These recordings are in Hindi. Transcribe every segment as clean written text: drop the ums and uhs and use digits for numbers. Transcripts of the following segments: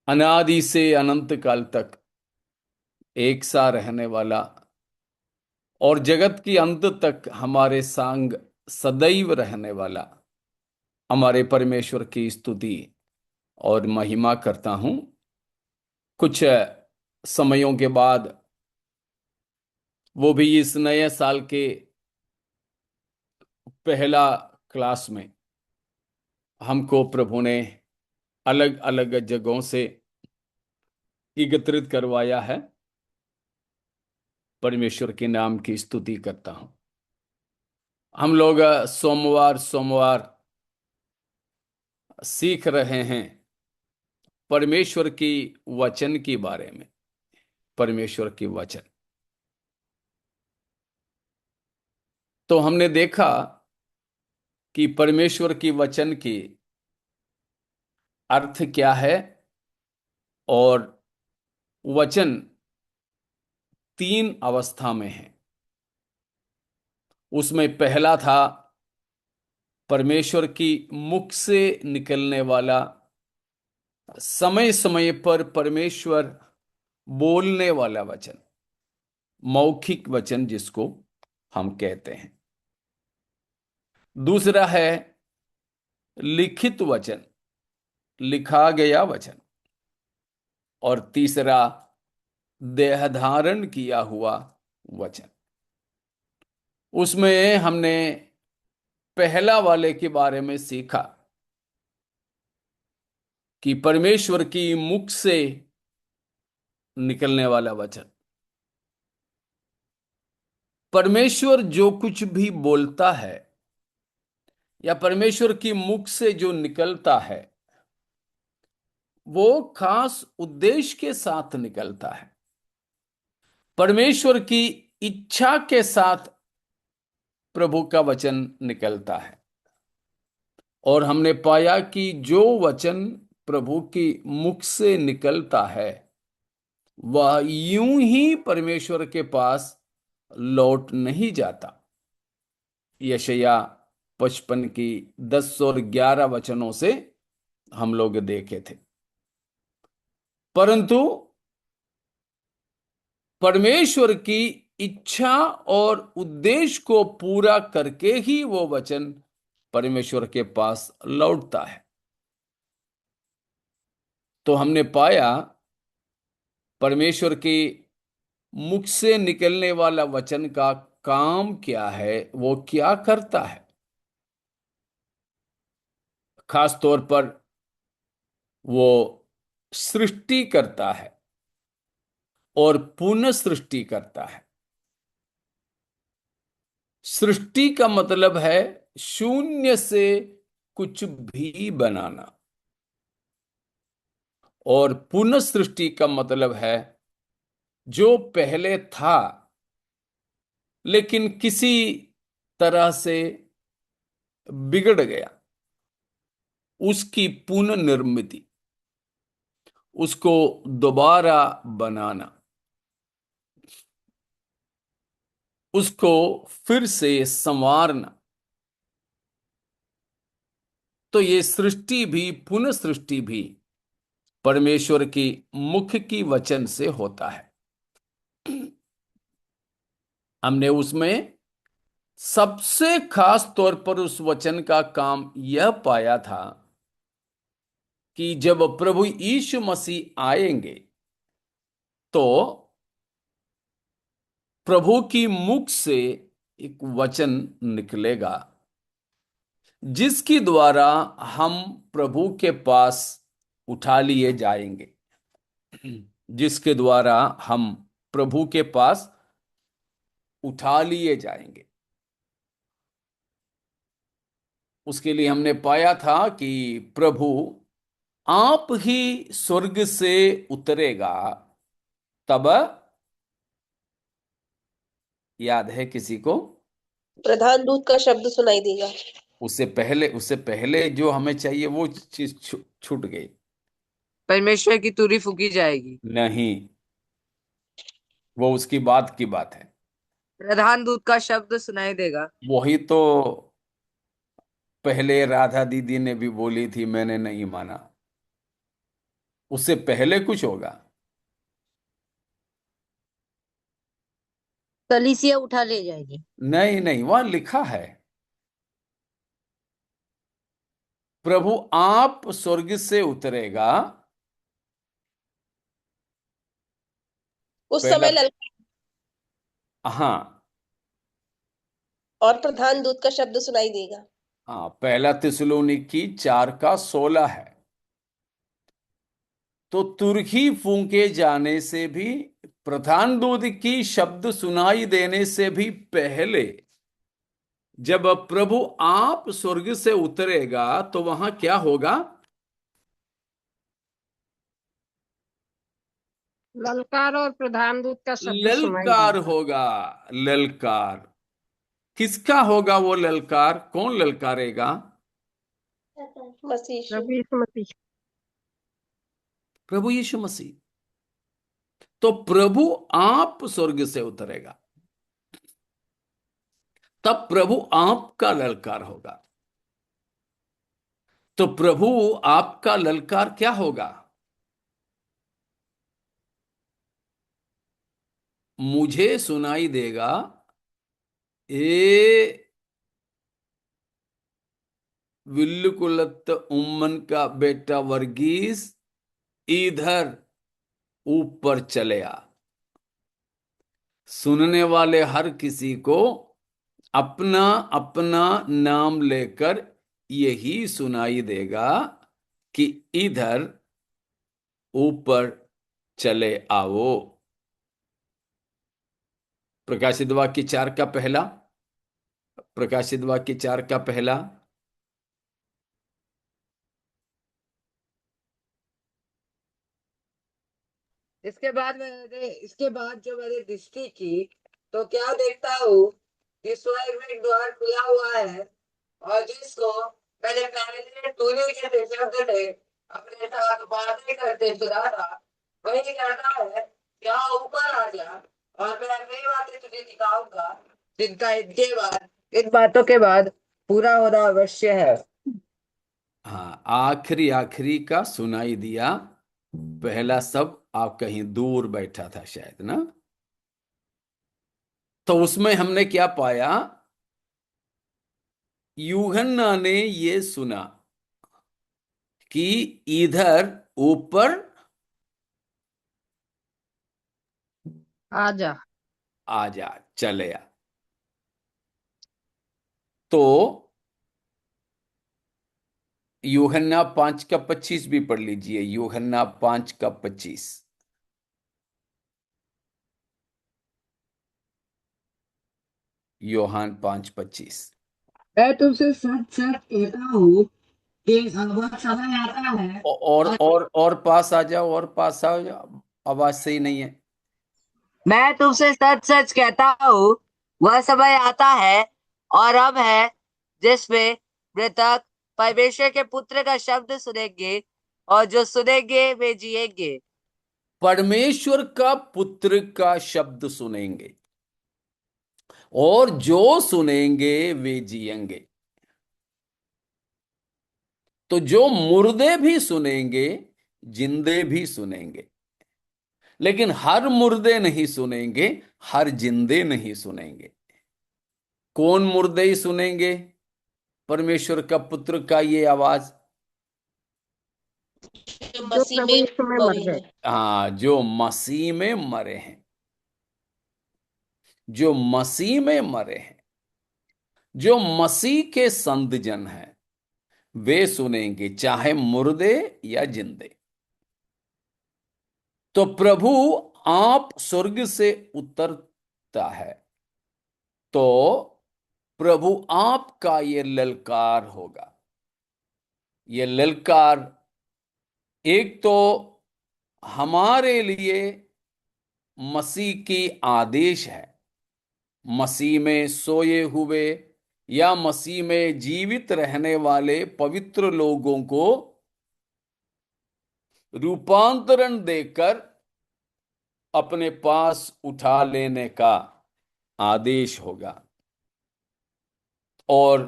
अनादि से अनंत काल तक एक सा रहने वाला और जगत की अंत तक हमारे संग सदैव रहने वाला हमारे परमेश्वर की स्तुति और महिमा करता हूं। कुछ समयों के बाद, वो भी इस नए साल के पहला क्लास में, हमको प्रभु ने अलग अलग जगहों से एकत्रित करवाया है। परमेश्वर के नाम की स्तुति करता हूं। हम लोग सोमवार सोमवार सीख रहे हैं परमेश्वर की वचन के बारे में। परमेश्वर की वचन, तो हमने देखा कि परमेश्वर की वचन की अर्थ क्या है। और वचन तीन अवस्था में है। उसमें पहला था परमेश्वर की मुख से निकलने वाला, समय समय पर परमेश्वर बोलने वाला वचन, मौखिक वचन जिसको हम कहते हैं। दूसरा है लिखित वचन, लिखा गया वचन। और तीसरा देह धारण किया हुआ वचन। उसमें हमने पहला वाले के बारे में सीखा कि परमेश्वर की मुख से निकलने वाला वचन, परमेश्वर जो कुछ भी बोलता है या परमेश्वर की मुख से जो निकलता है, वो खास उद्देश्य के साथ निकलता है। परमेश्वर की इच्छा के साथ प्रभु का वचन निकलता है। और हमने पाया कि जो वचन प्रभु की मुख से निकलता है, वह यूं ही परमेश्वर के पास लौट नहीं जाता। यशायाह 55 की 10 और 11 वचनों से हम लोग देखे थे। परंतु परमेश्वर की इच्छा और उद्देश्य को पूरा करके ही वो वचन परमेश्वर के पास लौटता है। तो हमने पाया परमेश्वर की मुख से निकलने वाला वचन का काम क्या है, वो क्या करता है। खास तौर पर वो सृष्टि करता है और पुनः सृष्टि करता है। सृष्टि का मतलब है शून्य से कुछ भी बनाना। और पुनः सृष्टि का मतलब है जो पहले था लेकिन किसी तरह से बिगड़ गया, उसकी पुनर्निर्मिति, उसको दोबारा बनाना, उसको फिर से संवारना। तो ये सृष्टि भी, पुनः सृष्टि भी परमेश्वर की मुख की वचन से होता है। हमने उसमें सबसे खास तौर पर उस वचन का काम यह पाया था कि जब प्रभु यीशु मसीह आएंगे तो प्रभु की मुख से एक वचन निकलेगा जिसके द्वारा हम प्रभु के पास उठा लिए जाएंगे। जिसके द्वारा हम प्रभु के पास उठा लिए जाएंगे। उसके लिए हमने पाया था कि प्रभु आप ही स्वर्ग से उतरेगा। तब, याद है किसी को? प्रधान दूत का शब्द सुनाई देगा। उससे पहले जो हमें चाहिए वो चीज छूट गई। परमेश्वर की तुरी फूकी जाएगी। नहीं, वो उसकी बात की बात है। प्रधान दूत का शब्द सुनाई देगा। वही तो पहले राधा दीदी ने भी बोली थी, मैंने नहीं माना। उससे पहले कुछ होगा। कलीसिया उठा ले जाएगी। नहीं नहीं, वहां लिखा है, प्रभु आप स्वर्ग से उतरेगा। उस पहला, समय ललकार हाँ और प्रधान दूत का शब्द सुनाई देगा। हाँ, पहला थिस्सलुनीकी 4:16 है। तो तुरही फूंके जाने से भी, प्रधान दूत की शब्द सुनाई देने से भी पहले, जब प्रभु आप स्वर्ग से उतरेगा तो वहां क्या होगा? ललकार और प्रधान दूत का शब्द सुनाई ललकार देगा। होगा। ललकार किसका होगा? वो ललकार कौन ललकारेगा? मसीह यीशु। प्रभु यीशु मसीह। प्रभु यीशु मसीह। तो प्रभु आप स्वर्ग से उतरेगा, तब प्रभु आपका ललकार होगा। तो प्रभु आपका ललकार क्या होगा? मुझे सुनाई देगा, ए विल्लुकुलत उम्मन का बेटा वर्गीस, इधर ऊपर चले आ। सुनने वाले हर किसी को अपना अपना नाम लेकर यही सुनाई देगा कि इधर ऊपर चले आओ। प्रकाशित वाक्य 4 का पहला, प्रकाशित वाक्य 4 का पहला। इसके बाद जो मैंने दृष्टि की, तो क्या देखता हूँ कि स्वर्ग में एक द्वार खुला हुआ है, और जिसको मैंने पहले तूने के शब्द ने अपने साथ बातें करते सुना था, वही कहता है, यहाँ ऊपर आ जा, और मैं नई बातें तुझे दिखाऊंगा, जिनका इनके बाद इन बातों के बाद पूरा होना अवश्य है। हाँ, आखिरी आखिरी का सुनाई दिया। पहला सब आप कहीं दूर बैठा था शायद ना। तो उसमें हमने क्या पाया? यूहन्ना ने ये सुना कि इधर ऊपर आजा। आ जा, चले आ। तो यूहन्ना 5:25 भी पढ़ लीजिए। यूहन्ना 5:25। योहान 5:25। मैं तुमसे सच सच कहता हूँ कि वह समय आता है, और और पास आ जाओ, और पास आ जाओ, आवाज सही नहीं है। मैं तुमसे सच सच कहता हूँ, वह समय आता है और अब है, जिसमें मृतक परमेश्वर के पुत्र का शब्द सुनेंगे, और जो सुनेंगे वे जिएंगे। परमेश्वर का पुत्र का शब्द सुनेंगे, और जो सुनेंगे वे जिएंगे। तो जो मुर्दे भी सुनेंगे, जिंदे भी सुनेंगे। लेकिन हर मुर्दे नहीं सुनेंगे, हर जिंदे नहीं सुनेंगे। कौन मुर्दे ही सुनेंगे परमेश्वर का पुत्र का ये आवाज? जो जो मसीह प्रभु में यीशु में मर मरे गए। हैं। हाँ, जो मसीह में मरे हैं। जो मसीह में मरे हैं, जो मसीह के संत जन हैं, वे सुनेंगे, चाहे मुर्दे या जिंदे। तो प्रभु आप स्वर्ग से उतरता है, तो प्रभु आपका ये ललकार होगा। ये ललकार एक तो हमारे लिए मसीह की आदेश है। मसीह में सोए हुए या मसीह में जीवित रहने वाले पवित्र लोगों को रूपांतरण देकर अपने पास उठा लेने का आदेश होगा। और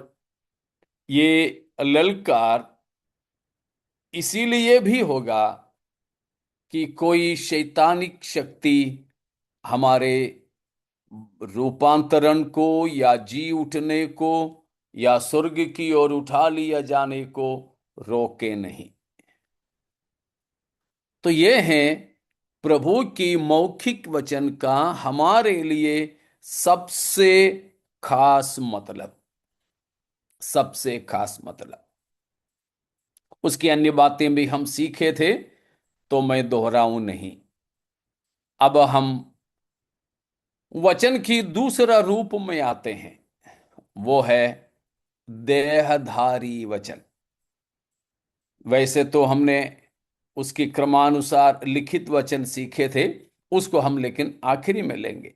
ये ललकार इसीलिए भी होगा कि कोई शैतानिक शक्ति हमारे रूपांतरण को या जी उठने को या स्वर्ग की ओर उठा लिया जाने को रोके नहीं। तो ये है प्रभु की मौखिक वचन का हमारे लिए सबसे खास मतलब, सबसे खास मतलब। उसकी अन्य बातें भी हम सीखे थे, तो मैं दोहराऊं नहीं। अब हम वचन की दूसरा रूप में आते हैं, वो है देहधारी वचन। वैसे तो हमने उसकी क्रमानुसार लिखित वचन सीखे थे, उसको हम लेकिन आखिरी में लेंगे,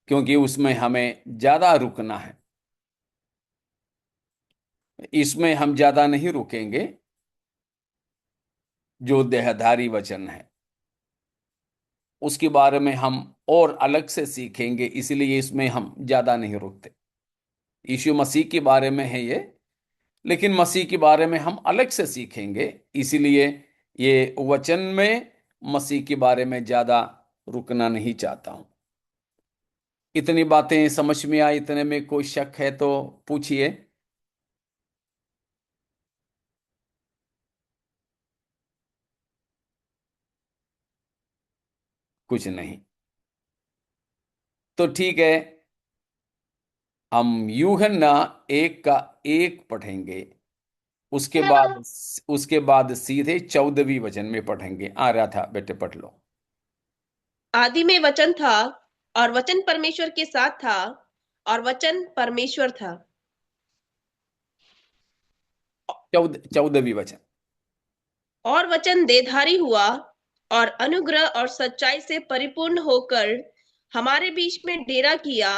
क्योंकि उसमें हमें ज्यादा रुकना है। इसमें हम ज्यादा नहीं रुकेंगे। जो देहधारी वचन है उसके बारे में हम और अलग से सीखेंगे, इसलिए इसमें हम ज्यादा नहीं रुकते। यीशु मसीह के बारे में है ये, लेकिन मसीह के बारे में हम अलग से सीखेंगे, इसीलिए ये वचन में मसीह के बारे में ज्यादा रुकना नहीं चाहता हूं। इतनी बातें समझ में आई? इतने में कोई शक है तो पूछिए। कुछ नहीं? तो ठीक है, हम यूहन्ना 1 का 1 पढ़ेंगे। उसके बाद सीधे 14वीं वचन में पढ़ेंगे। आ रहा था बेटे, पढ़ लो। आदि में वचन था और वचन परमेश्वर के साथ था और वचन परमेश्वर था। 14वीं वचन। और वचन देहधारी हुआ और अनुग्रह और सच्चाई से परिपूर्ण होकर हमारे बीच में डेरा किया,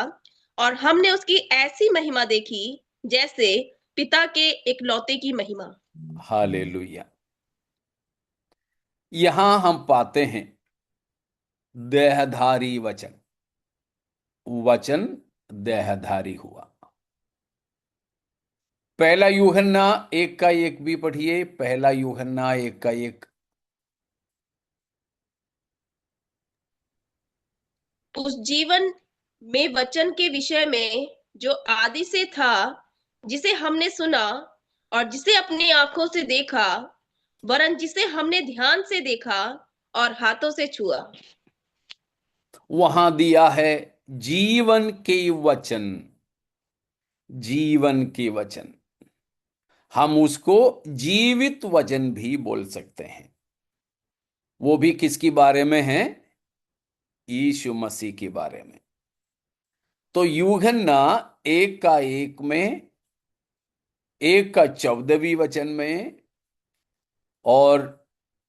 और हमने उसकी ऐसी महिमा देखी जैसे पिता के इकलौते की महिमा। हालेलुया। यहां हम पाते हैं देहधारी वचन। वचन देहधारी हुआ। पहला यूहन्ना 1 का 1 भी पढ़िए। पहला यूहन्ना 1 का 1। उस जीवन में वचन के विषय में जो आदि से था, जिसे हमने सुना और जिसे अपनी आंखों से देखा, वरन जिसे हमने ध्यान से देखा और हाथों से छुआ। वहां दिया है जीवन के वचन। जीवन के वचन, हम उसको जीवित वचन भी बोल सकते हैं। वो भी किसके बारे में है? यीशु मसीह के बारे में। तो यूहन्ना 1 का 1 में, 1 का 14वीं वचन में, और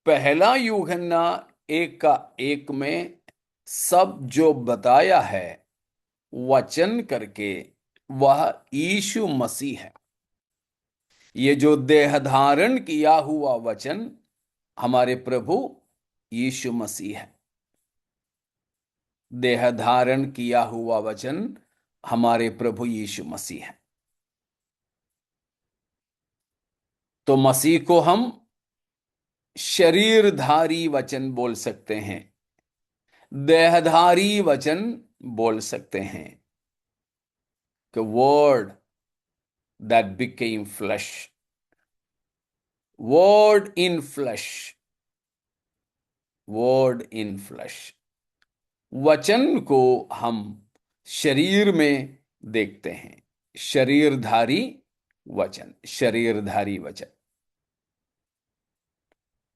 पहला यूहन्ना 1 का 1 में सब जो बताया है वचन करके, वह यीशु मसीह है। ये जो देह धारण किया हुआ वचन हमारे प्रभु यीशु मसीह है। देह धारण किया हुआ वचन हमारे प्रभु यीशु मसीह है। तो मसीह को हम शरीरधारी वचन बोल सकते हैं, देहधारी वचन बोल सकते हैं। कि word that became flash, word in flash, word in flash. वचन को हम शरीर में देखते हैं। शरीरधारी वचन, शरीरधारी वचन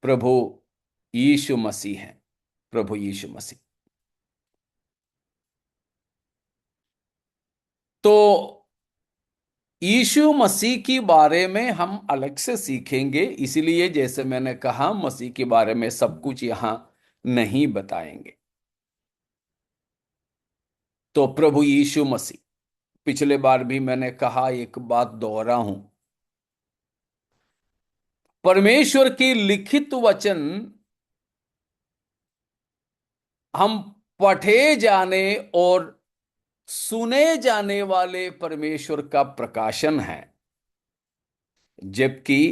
प्रभु यीशु मसीह है। प्रभु यीशु मसीह। तो यीशु मसीह के बारे में हम अलग से सीखेंगे, इसलिए जैसे मैंने कहा मसीह के बारे में सब कुछ यहां नहीं बताएंगे। तो प्रभु यीशु मसीह, पिछले बार भी मैंने कहा, एक बात दोहरा हूं, परमेश्वर की लिखित वचन हम पढ़े जाने और सुने जाने वाले परमेश्वर का प्रकाशन है, जबकि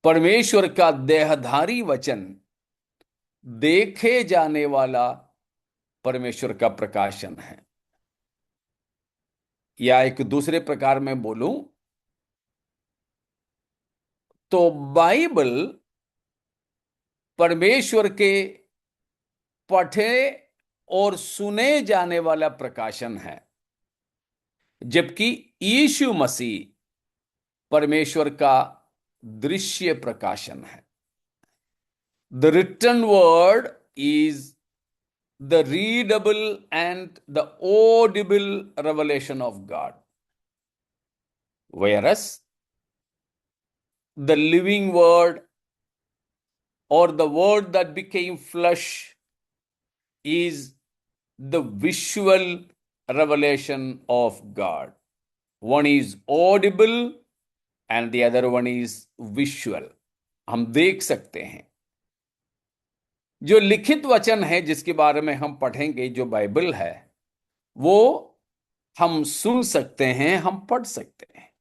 परमेश्वर का देहधारी वचन देखे जाने वाला परमेश्वर का प्रकाशन है। या एक दूसरे प्रकार में बोलूं तो बाइबल परमेश्वर के पढ़े और सुने जाने वाला प्रकाशन है, जबकि यीशु मसीह परमेश्वर का दृश्य प्रकाशन है। The written word is the readable and the audible revelation of God, whereas the living word or the word that became flesh is the visual revelation of God. One is audible and the other one is visual. हम देख सकते हैं। जो लिखित वचन है जिसके बारे में हम पढ़ेंगे, जो बाइबल है, वो हम सुन सकते हैं, हम पढ़ सकते हैं।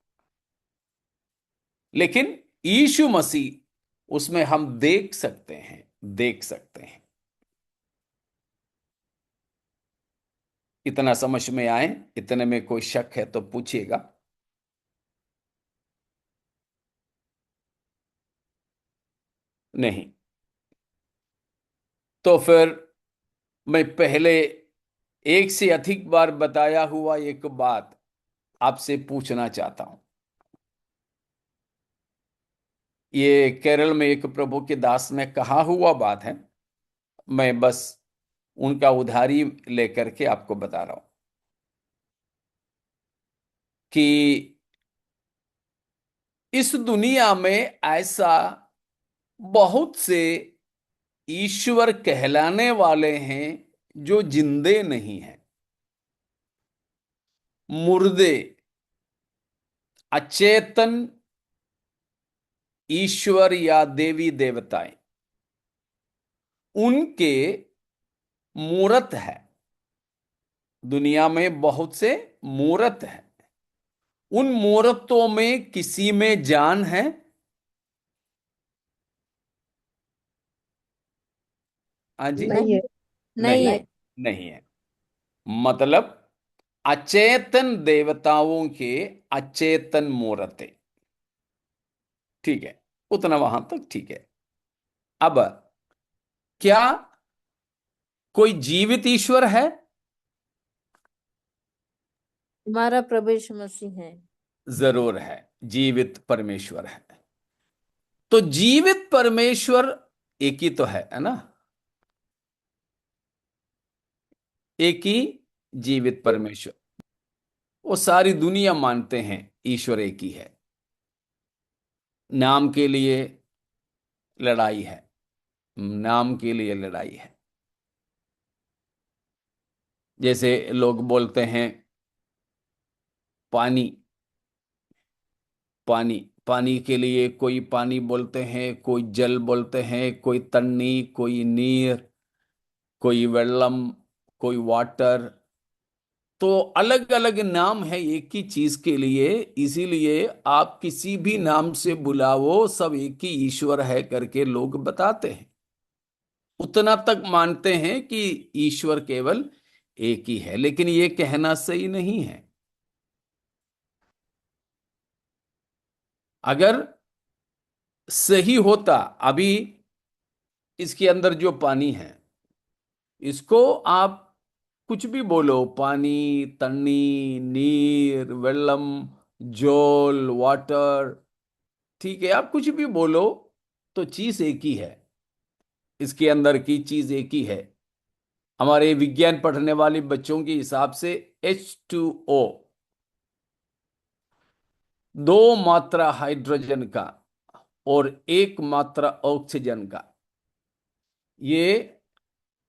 लेकिन यीशु मसीह उसमें हम देख सकते हैं, देख सकते हैं। इतना समझ में आए? इतने में कोई शक है तो पूछिएगा। नहीं तो फिर मैं पहले एक से अधिक बार बताया हुआ एक बात आपसे पूछना चाहता हूं। ये केरल में एक प्रभु के दास ने कहा हुआ बात है, मैं बस उनका उधारी लेकर के आपको बता रहा हूं कि इस दुनिया में ऐसा बहुत से ईश्वर कहलाने वाले हैं जो जिंदे नहीं हैं, मुर्दे, अचेतन ईश्वर या देवी देवताएं, उनके मूर्त है। दुनिया में बहुत से मूर्त है। उन मूर्तों में किसी में जान है? हाँ जी, नहीं है। नहीं, नहीं है। नहीं है। मतलब अचेतन देवताओं के अचेतन मूर्तें। ठीक है, उतना वहां तक ठीक है। अब क्या कोई जीवित ईश्वर है? हमारा प्रभु यीशु मसीह है। जरूर है, जीवित परमेश्वर है। तो जीवित परमेश्वर एक ही तो है ना? एक ही जीवित परमेश्वर। वो सारी दुनिया मानते हैं ईश्वर एक ही है। नाम के लिए लड़ाई है, नाम के लिए लड़ाई है। जैसे लोग बोलते हैं पानी, पानी, पानी के लिए कोई पानी बोलते हैं, कोई जल बोलते हैं, कोई तन्नी, कोई नीर, कोई वेल्लम, कोई वाटर। तो अलग अलग नाम है एक ही चीज के लिए। इसीलिए आप किसी भी नाम से बुलाओ, सब एक ही ईश्वर है करके लोग बताते हैं। उतना तक मानते हैं कि ईश्वर केवल एक ही है, लेकिन ये कहना सही नहीं है। अगर सही होता, अभी इसके अंदर जो पानी है, इसको आप कुछ भी बोलो, पानी, तन्नी, नीर, वेल्लम, जोल, वाटर, ठीक है, आप कुछ भी बोलो, तो चीज एक ही है। इसके अंदर की चीज एक ही है। हमारे विज्ञान पढ़ने वाले बच्चों के हिसाब से H2O, दो मात्रा हाइड्रोजन का और एक मात्रा ऑक्सीजन का, ये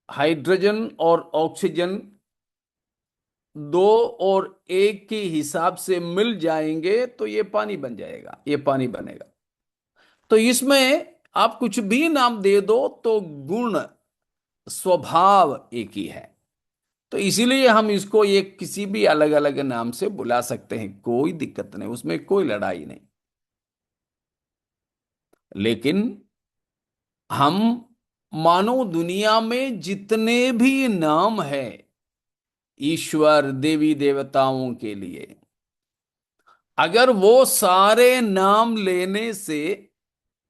हाइड्रोजन और ऑक्सीजन दो और एक के हिसाब से मिल जाएंगे तो ये पानी बन जाएगा, ये पानी बनेगा। तो इसमें आप कुछ भी नाम दे दो तो गुण, स्वभाव एक ही है। तो इसीलिए हम इसको एक किसी भी अलग अलग नाम से बुला सकते हैं, कोई दिक्कत नहीं, उसमें कोई लड़ाई नहीं। लेकिन हम मानो दुनिया में जितने भी नाम है ईश्वर देवी देवताओं के लिए, अगर वो सारे नाम लेने से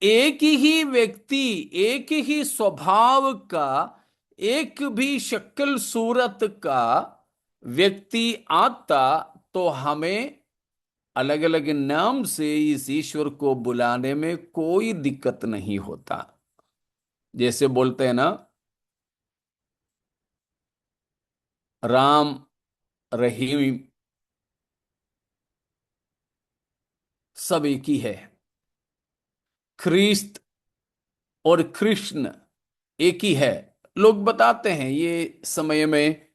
एक ही व्यक्ति, एक ही स्वभाव का, एक भी शक्ल सूरत का व्यक्ति आता, तो हमें अलग अलग नाम से इस ईश्वर को बुलाने में कोई दिक्कत नहीं होता। जैसे बोलते हैं ना, राम, रहीम, सब एक ही है। ख्रिस्त और कृष्ण एक ही है। लोग बताते हैं ये समय में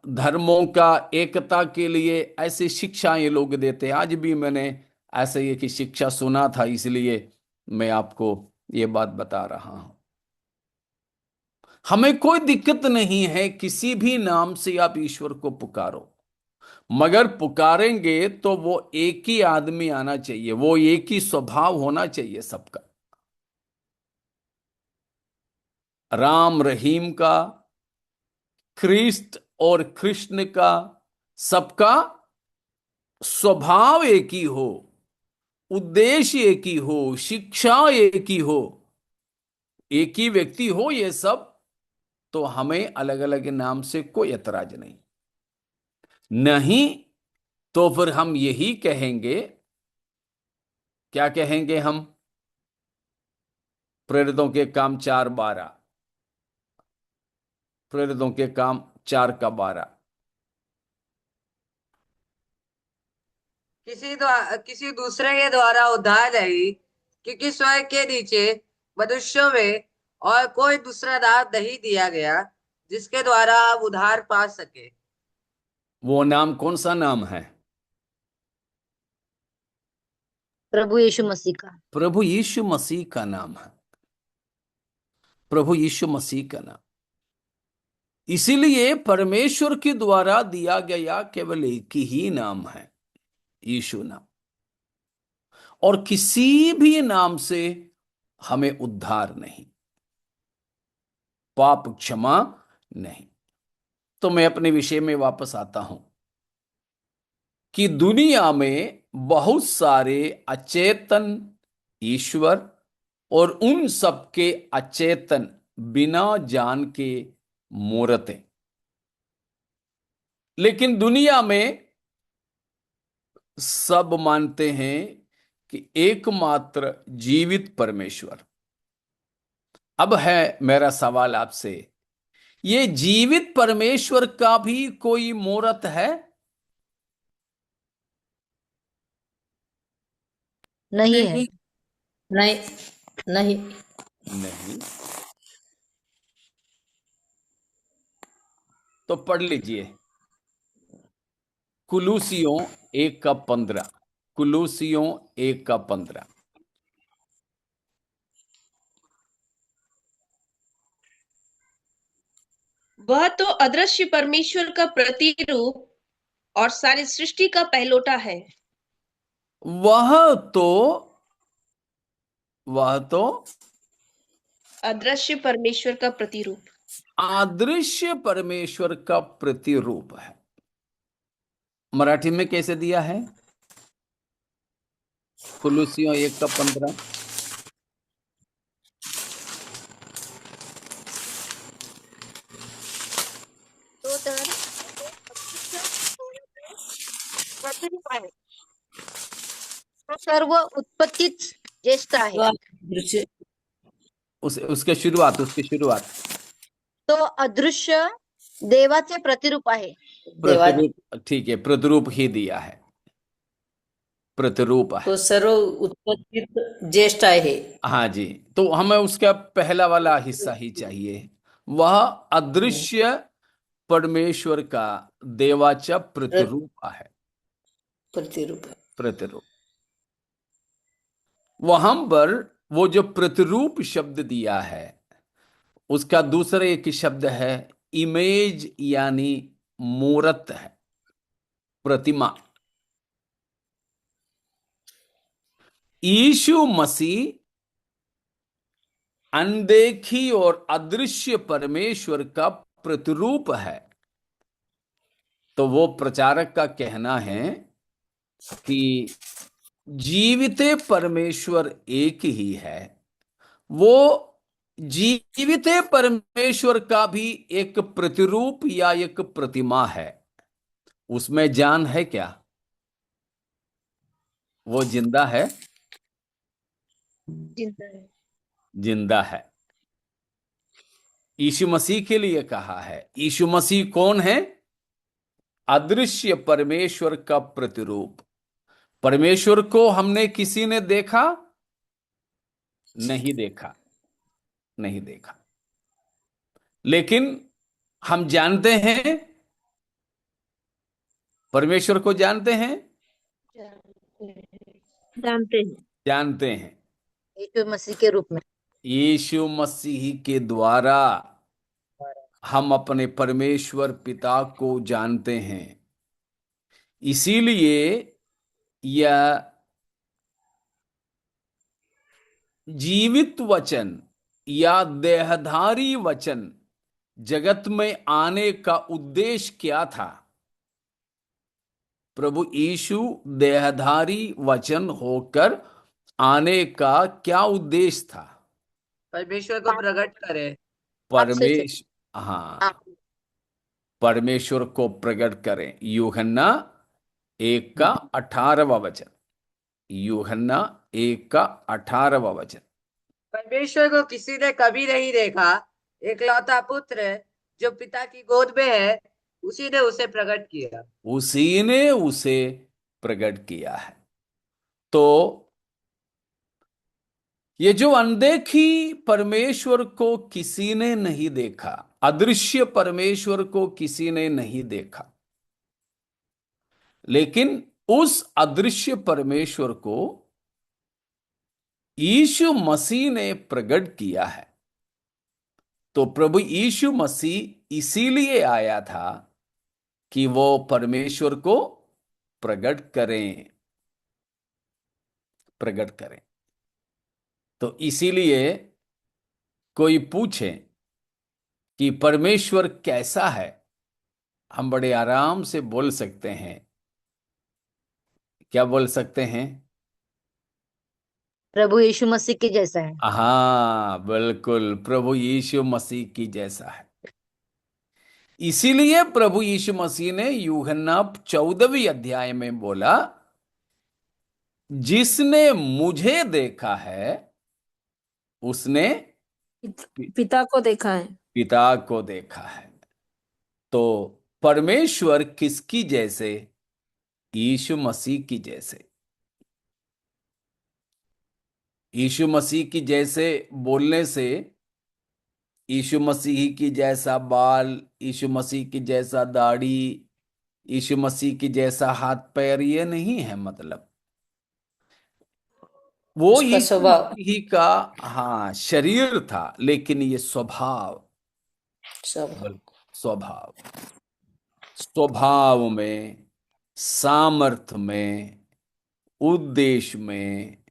धर्मों का एकता के लिए ऐसी शिक्षाएं लोग देते हैं। आज भी मैंने ऐसे ही की शिक्षा सुना था, इसलिए मैं आपको ये बात बता रहा हूं। हमें कोई दिक्कत नहीं है, किसी भी नाम से आप ईश्वर को पुकारो, मगर पुकारेंगे तो वो एक ही आदमी आना चाहिए, वो एक ही स्वभाव होना चाहिए सबका। राम रहीम का, ख्रिस्त और कृष्ण का, सबका स्वभाव एक ही हो, उद्देश्य एक ही हो, शिक्षा एक ही हो, एक ही व्यक्ति हो, ये सब, तो हमें अलग अलग नाम से कोई ऐतराज नहीं। नहीं तो फिर हम यही कहेंगे, क्या कहेंगे हम? प्रेरितों के काम 4:12, प्रेरितों के काम 4:12। किसी दूसरे के द्वारा उद्धार नहीं, क्योंकि स्वर्ग के नीचे मनुष्यों में और कोई दूसरा नाम नहीं दिया गया जिसके द्वारा आप उद्धार पा सके। वो नाम कौन सा नाम है? प्रभु यीशु मसीह का। प्रभु यीशु मसीह का नाम है। प्रभु यीशु मसीह का नाम। इसीलिए परमेश्वर के द्वारा दिया गया केवल एक ही नाम है, यीशु नाम। और किसी भी नाम से हमें उद्धार नहीं, पाप क्षमा नहीं। तो मैं अपने विषय में वापस आता हूं कि दुनिया में बहुत सारे अचेतन ईश्वर और उन सबके अचेतन बिना जान के मूर्तें। लेकिन दुनिया में सब मानते हैं कि एकमात्र जीवित परमेश्वर। अब है मेरा सवाल आपसे, ये जीवित परमेश्वर का भी कोई मूर्त है? नहीं है। नहीं, नहीं। नहीं। तो पढ़ लीजिए कुलूसियों 1:15। कुलूसियों 1:15। वह तो अदृश्य परमेश्वर का प्रतिरूप और सारी सृष्टि का पहलोटा है। वह तो वह तो अदृश्य परमेश्वर का प्रतिरूप। अदृश्य परमेश्वर का प्रतिरूप है। मराठी में कैसे दिया है? कुलूसियों 1:15। तो तर प्रतिरूप आहे. तो सर्व उत्पत्तीच ज्येष्ठ आहे. वह दृश्य उसके शुरुआत तो अदृश्य देवाचे प्रतिरूप आहे. देवा प्रतिरूप, ठीक है, प्रतिरूप ही दिया है, प्रतिरूप है। तो सर्व उत्पत्तीत ज्येष्ठ आहे। हाँ जी, तो हमें उसका पहला वाला हिस्सा ही चाहिए। वह अदृश्य परमेश्वर का देवाचा प्रतिरूप है। प्रतिरूप। प्रतिरूप। वहां पर वो जो प्रतिरूप शब्द दिया है, उसका दूसरा एक शब्द है इमेज, यानी मूर्त है, प्रतिमा। यीशु मसीह अनदेखी और अदृश्य परमेश्वर का प्रतिरूप है। तो वो प्रचारक का कहना है कि जीवित परमेश्वर एक ही है। वो जीवित परमेश्वर का भी एक प्रतिरूप या एक प्रतिमा है। उसमें जान है क्या? वो जिंदा है, जिंदा है। जिंदा है। यीशु मसीह के लिए कहा है। यीशु मसीह कौन है? अदृश्य परमेश्वर का प्रतिरूप। परमेश्वर को हमने किसी ने देखा? नहीं देखा, नहीं देखा। लेकिन हम जानते हैं, परमेश्वर को जानते हैं, जानते हैं। जानते हैं। यीशु मसीह के रूप में। यीशु मसीह के द्वारा हम अपने परमेश्वर पिता को जानते हैं। इसीलिए यह जीवित वचन या देहधारी वचन जगत में आने का उद्देश्य क्या था? प्रभु यीशु देहधारी वचन होकर आने का क्या उद्देश्य था? परमेश्वर को प्रकट करे। आपसे से। हाँ, आप परमेश्वर को प्रकट करें। यूहन्ना 1 का 18वां वचन। यूहन्ना 1 का 18वां वचन। परमेश्वर को किसी ने कभी नहीं देखा, एकलौता पुत्र जो पिता की गोद में है, उसी ने उसे प्रकट किया। उसी ने उसे प्रकट किया है। तो ये जो अनदेखी परमेश्वर को किसी ने नहीं देखा, अदृश्य परमेश्वर को किसी ने नहीं देखा, लेकिन उस अदृश्य परमेश्वर को यीशु मसीह ने प्रकट किया है। तो प्रभु यीशु मसीह इसीलिए आया था कि वो परमेश्वर को प्रकट करें, प्रकट करें। तो इसीलिए कोई पूछे कि परमेश्वर कैसा है, हम बड़े आराम से बोल सकते हैं। क्या बोल सकते हैं? प्रभु यीशु मसीह के जैसा है। हाँ, बिल्कुल, प्रभु यीशु मसीह की जैसा है। इसीलिए प्रभु यीशु मसीह ने यूहन्ना 14वीं अध्याय में बोला, जिसने मुझे देखा है उसने पिता को देखा है। पिता को देखा है। तो परमेश्वर किसकी जैसे? यीशु मसीह की जैसे। यीशु मसीह की जैसे बोलने से यीशु मसीह की जैसा बाल, यीशु मसीह की जैसा दाढ़ी, यीशु मसीह की जैसा हाथ पैर, ये नहीं है मतलब। वो उसका यीशु स्वभाव, मसीह का हाँ शरीर था, लेकिन ये स्वभाव, स्वभाव, स्वभाव, स्वभाव में, सामर्थ्य में, उद्देश्य में,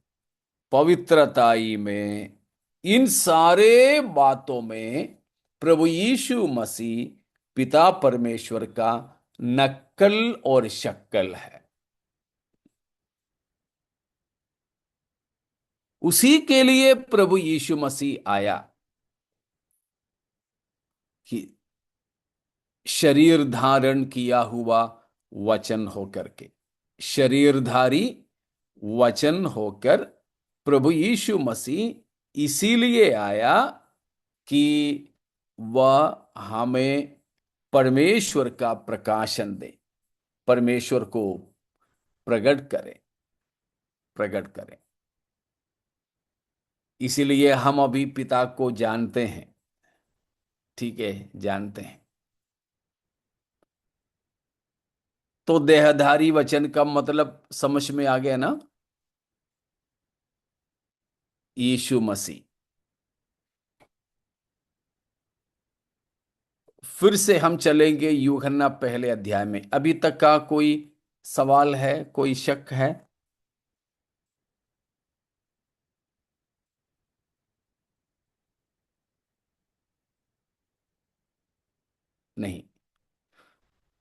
पवित्रताई में, इन सारे बातों में प्रभु यीशु मसीह पिता परमेश्वर का नकल और शक्ल है। उसी के लिए प्रभु यीशु मसीह आया कि शरीर धारण किया हुआ वचन होकर के, शरीरधारी वचन होकर प्रभु यीशु मसीह इसीलिए आया कि वह हमें परमेश्वर का प्रकाशन दे, परमेश्वर को प्रकट करे, प्रकट करे। इसीलिए हम अभी पिता को जानते हैं, ठीक है, जानते हैं। तो देहधारी वचन का मतलब समझ में आ गया ना? यीशु मसीह। फिर से हम चलेंगे यूहन्ना 1 अध्याय में। अभी तक का कोई सवाल है, कोई शक है? नहीं।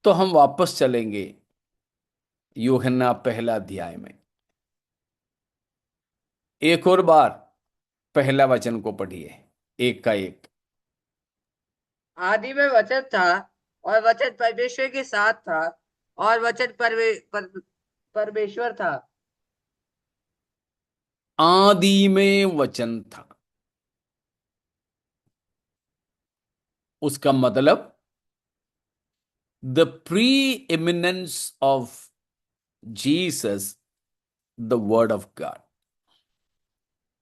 तो हम वापस चलेंगे यूहन्ना पहला अध्याय में। एक और बार पहला वचन को पढ़िए, एक का एक। आदि में वचन था, और वचन परमेश्वर के साथ था, और वचन परमेश्वर था। आदि में वचन था, उसका मतलब the pre eminence of Jesus, the word of God,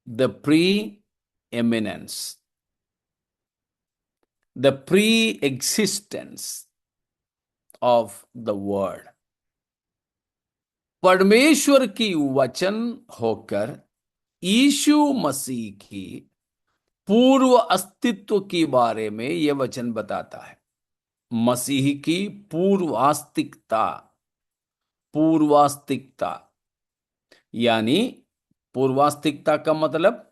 the pre eminence, the pre existence of the word, परमेश्वर की वचन होकर यीशु मसीह की पूर्व अस्तित्व के बारे में यह वचन बताता है। मसीह की पूर्वास्तिकता, पूर्वास्तिकता यानी पूर्वास्तिकता का मतलब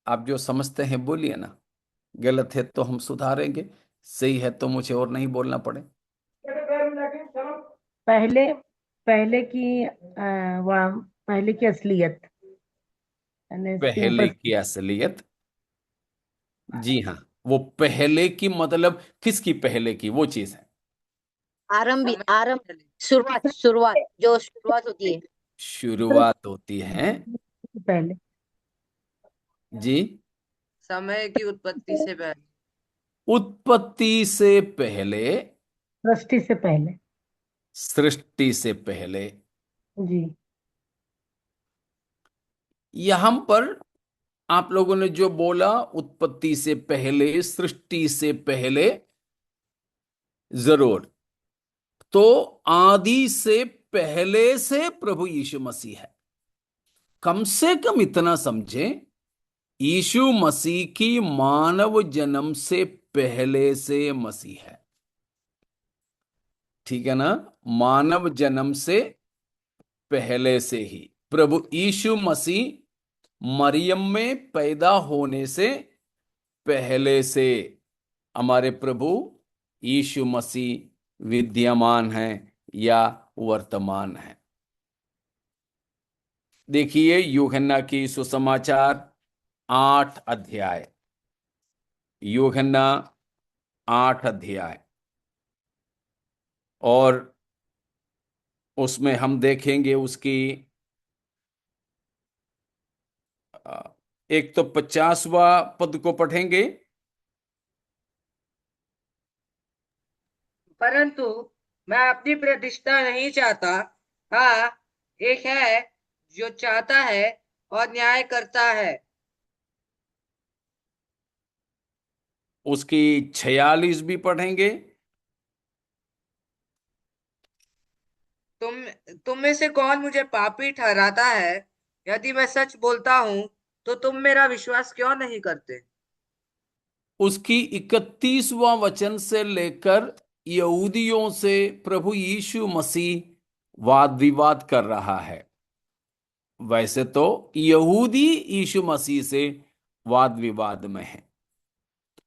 आप जो समझते हैं बोलिए ना, गलत है तो हम सुधारेंगे, सही है तो मुझे और नहीं बोलना पड़े। पहले पहले की पहले की असलियत, यानी इसकी पहले की उपस्थिति। असलियत, जी हाँ। वो पहले की मतलब किसकी पहले की, वो चीज है। समय आरंभ, से शुरुआत, जो शुरुआत होती है। शुरुआत होती है, पहले जी। समय की उत्पत्ति से पहले। उत्पत्ति से पहले, सृष्टि से पहले। सृष्टि से पहले। जी। यहां पर आप लोगों ने जो बोला उत्पत्ति से पहले, सृष्टि से पहले, जरूर, तो आदि से पहले से प्रभु यीशु मसीह है। कम से कम इतना समझें, यीशु मसीह की मानव जन्म से पहले से मसीह है। ठीक है ना? मानव जन्म से पहले से ही प्रभु यीशु मसीह मरियम में पैदा होने से पहले से हमारे प्रभु यीशु मसीह विद्यमान है या वर्तमान है। देखिए यूहन्ना की सुसमाचार 8 अध्याय, यूहन्ना 8 अध्याय, और उसमें हम देखेंगे उसकी अ, एक तो 50वां पद को पढ़ेंगे। परंतु मैं अपनी प्रतिष्ठा नहीं चाहता। हाँ, एक है जो चाहता है और न्याय करता है। उसकी 46 भी पढ़ेंगे। तुम तुम में से कौन मुझे पापी ठहराता है? यदि मैं सच बोलता हूँ तो तुम मेरा विश्वास क्यों नहीं करते? उसकी 31वां वचन से लेकर यहूदियों से प्रभु यीशु मसीह वाद विवाद कर रहा है। वैसे तो यहूदी यीशु मसीह से वाद विवाद में है,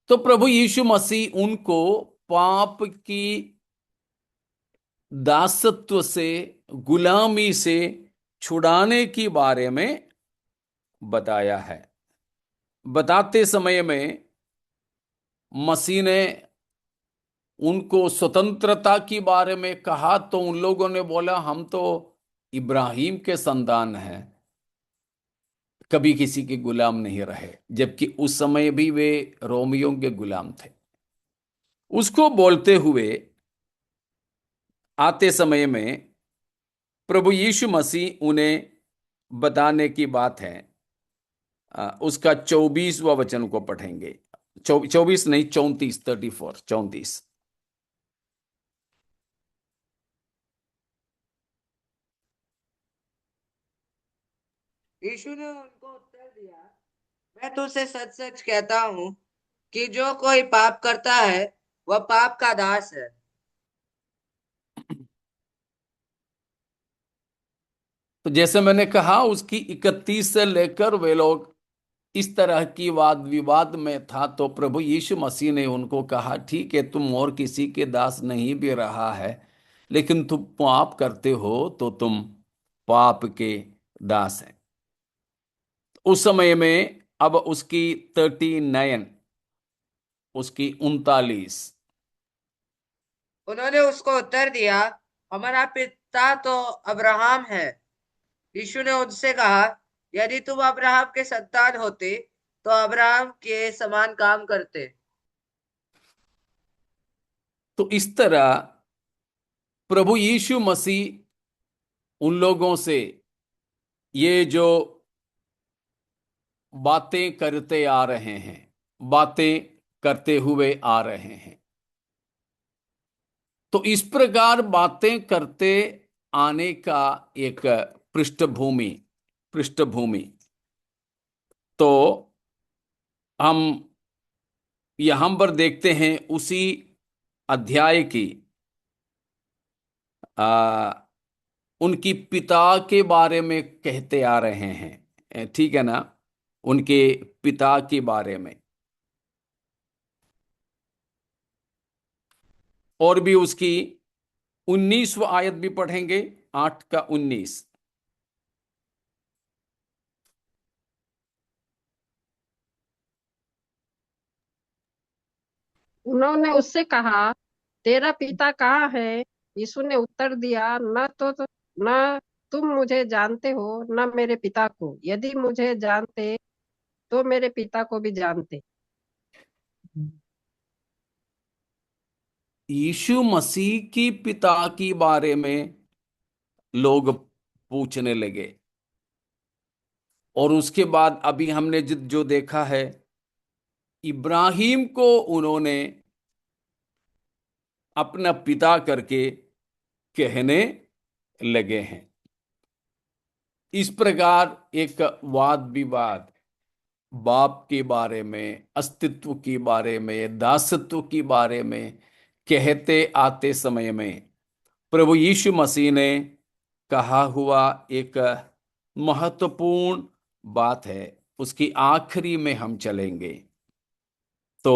तो प्रभु यीशु मसीह उनको पाप की दासत्व से, गुलामी से छुड़ाने के बारे में बताया है। बताते समय में मसीह ने उनको स्वतंत्रता के बारे में कहा तो उन लोगों ने बोला हम तो इब्राहिम के संतान हैं, कभी किसी के गुलाम नहीं रहे, जबकि उस समय भी वे रोमियों के गुलाम थे। उसको बोलते हुए आते समय में प्रभु यीशु मसीह उन्हें बताने की बात है। उसका 24वां वचन को पढ़ेंगे। 24 नहीं, 34, 34, 34। यीशु ने उनको उत्तर दिया, मैं तुझसे सच सच कहता हूँ कि जो कोई पाप करता है वह पाप का दास है। तो जैसे मैंने कहा उसकी 31 से लेकर वे लोग इस तरह की वाद विवाद में था, तो प्रभु यीशु मसीह ने उनको कहा, ठीक है, तुम और किसी के दास नहीं भी रहा है, लेकिन तुम पाप करते हो तो तुम पाप के दास हैं। उस समय में अब उसकी 39, उसकी 39। उन्होंने उसको उत्तर दिया, हमारा पिता तो अब्राहम है। यीशु ने उनसे कहा, यदि तुम अब्राहम के संतान होते तो अब्राहम के समान काम करते। तो इस तरह प्रभु यीशु मसीह उन लोगों से ये जो बातें करते आ रहे हैं, बातें करते हुए आ रहे हैं, तो इस प्रकार बातें करते आने का एक पृष्ठभूमि पृष्ठभूमि तो हम यहां पर देखते हैं उसी अध्याय की आ, उनकी पिता के बारे में कहते आ रहे हैं, ठीक है ना, उनके पिता के बारे में। और भी उसकी 19वीं आयत भी पढ़ेंगे, 8 का 19। उन्होंने उससे कहा, तेरा पिता कहाँ है? यीशु ने उत्तर दिया, न तुम मुझे जानते हो, न मेरे पिता को। यदि मुझे जानते तो मेरे पिता को भी जानते। यीशु मसीह की पिता के बारे में लोग पूछने लगे, और उसके बाद अभी हमने जो देखा है, इब्राहिम को उन्होंने अपना पिता करके कहने लगे हैं। इस प्रकार एक वाद विवाद बाप के बारे में, अस्तित्व के बारे में, दासत्व के बारे में कहते आते समय में प्रभु यीशु मसीह ने कहा हुआ एक महत्वपूर्ण बात है, उसकी आखिरी में हम चलेंगे। तो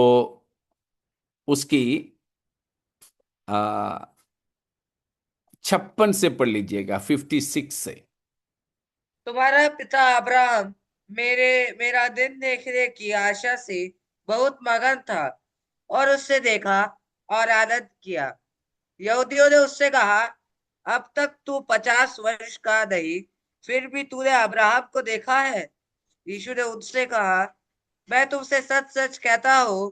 उसकी 56 से पढ़ लीजिएगा, 56 से। तुम्हारा पिता अब्राहम मेरा दिन देखने की आशा से बहुत मगन था और उससे देखा और आनंद किया। यहूदियों ने उससे कहा, अब तक तू 50 वर्ष का नहीं, फिर भी तूने अब्राहम को देखा है। यीशु ने उनसे कहा, मैं तुमसे सच सच कहता हूँ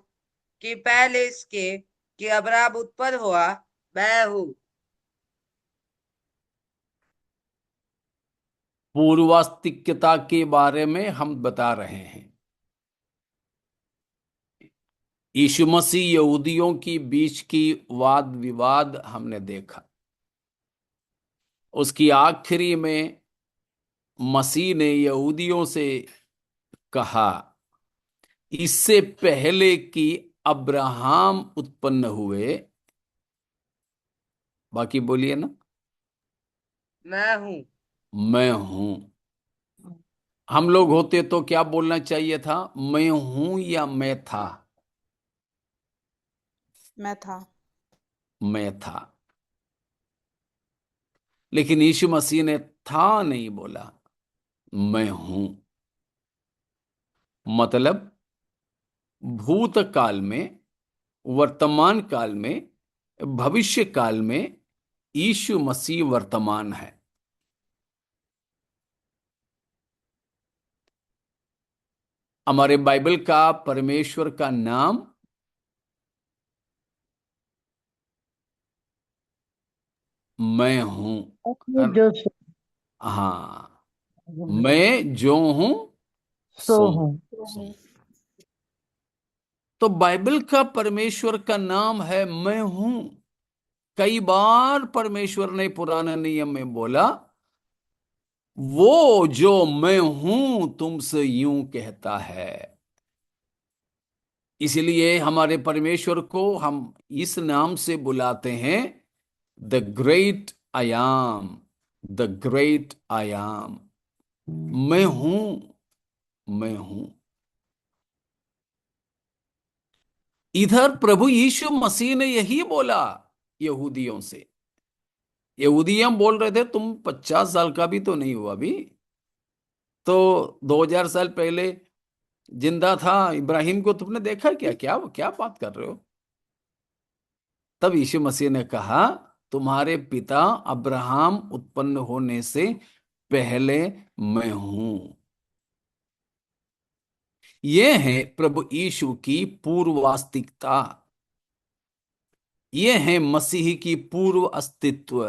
कि पहले इसके कि अब्राहम उत्पन्न हुआ, मैं हूँ। पूर्वास्तिक्यता के बारे में हम बता रहे हैं। यीशु मसीह यहूदियों की बीच की वाद विवाद हमने देखा। उसकी आखिरी में मसीह ने यहूदियों से कहा, इससे पहले कि अब्राहम उत्पन्न हुए, बाकी बोलिए ना, मैं हूँ। मैं हूं। हम लोग होते तो क्या बोलना चाहिए था? मैं हूं या मैं था? मैं था। मैं था। लेकिन यीशु मसीह ने था नहीं बोला, मैं हूं। मतलब भूतकाल में, वर्तमान काल में, भविष्य काल में यीशु मसीह वर्तमान है। हमारे बाइबल का परमेश्वर का नाम मैं हूं। अपने जो हाँ, मैं जो हूं सो सो हूँ। सो। तो बाइबल का परमेश्वर का नाम है मैं हूं। कई बार परमेश्वर ने पुराने नियम में बोला, वो जो मैं हूं तुमसे यूं कहता है। इसलिए हमारे परमेश्वर को हम इस नाम से बुलाते हैं, the great I am. The great I am. मैं हूं, मैं हूं। इधर प्रभु यीशु मसीह ने यही बोला यहूदियों से। यहूदियां बोल रहे थे तुम 50 साल का भी तो नहीं हुआ अभी, तो 2000 साल पहले जिंदा था इब्राहिम को तुमने देखा क्या? क्या क्या बात कर रहे हो? तब यीशु मसीह ने कहा तुम्हारे पिता अब्राहम उत्पन्न होने से पहले मैं हूं। यह है प्रभु यीशु की पूर्वास्तिकता, यह है मसीह की पूर्व अस्तित्व।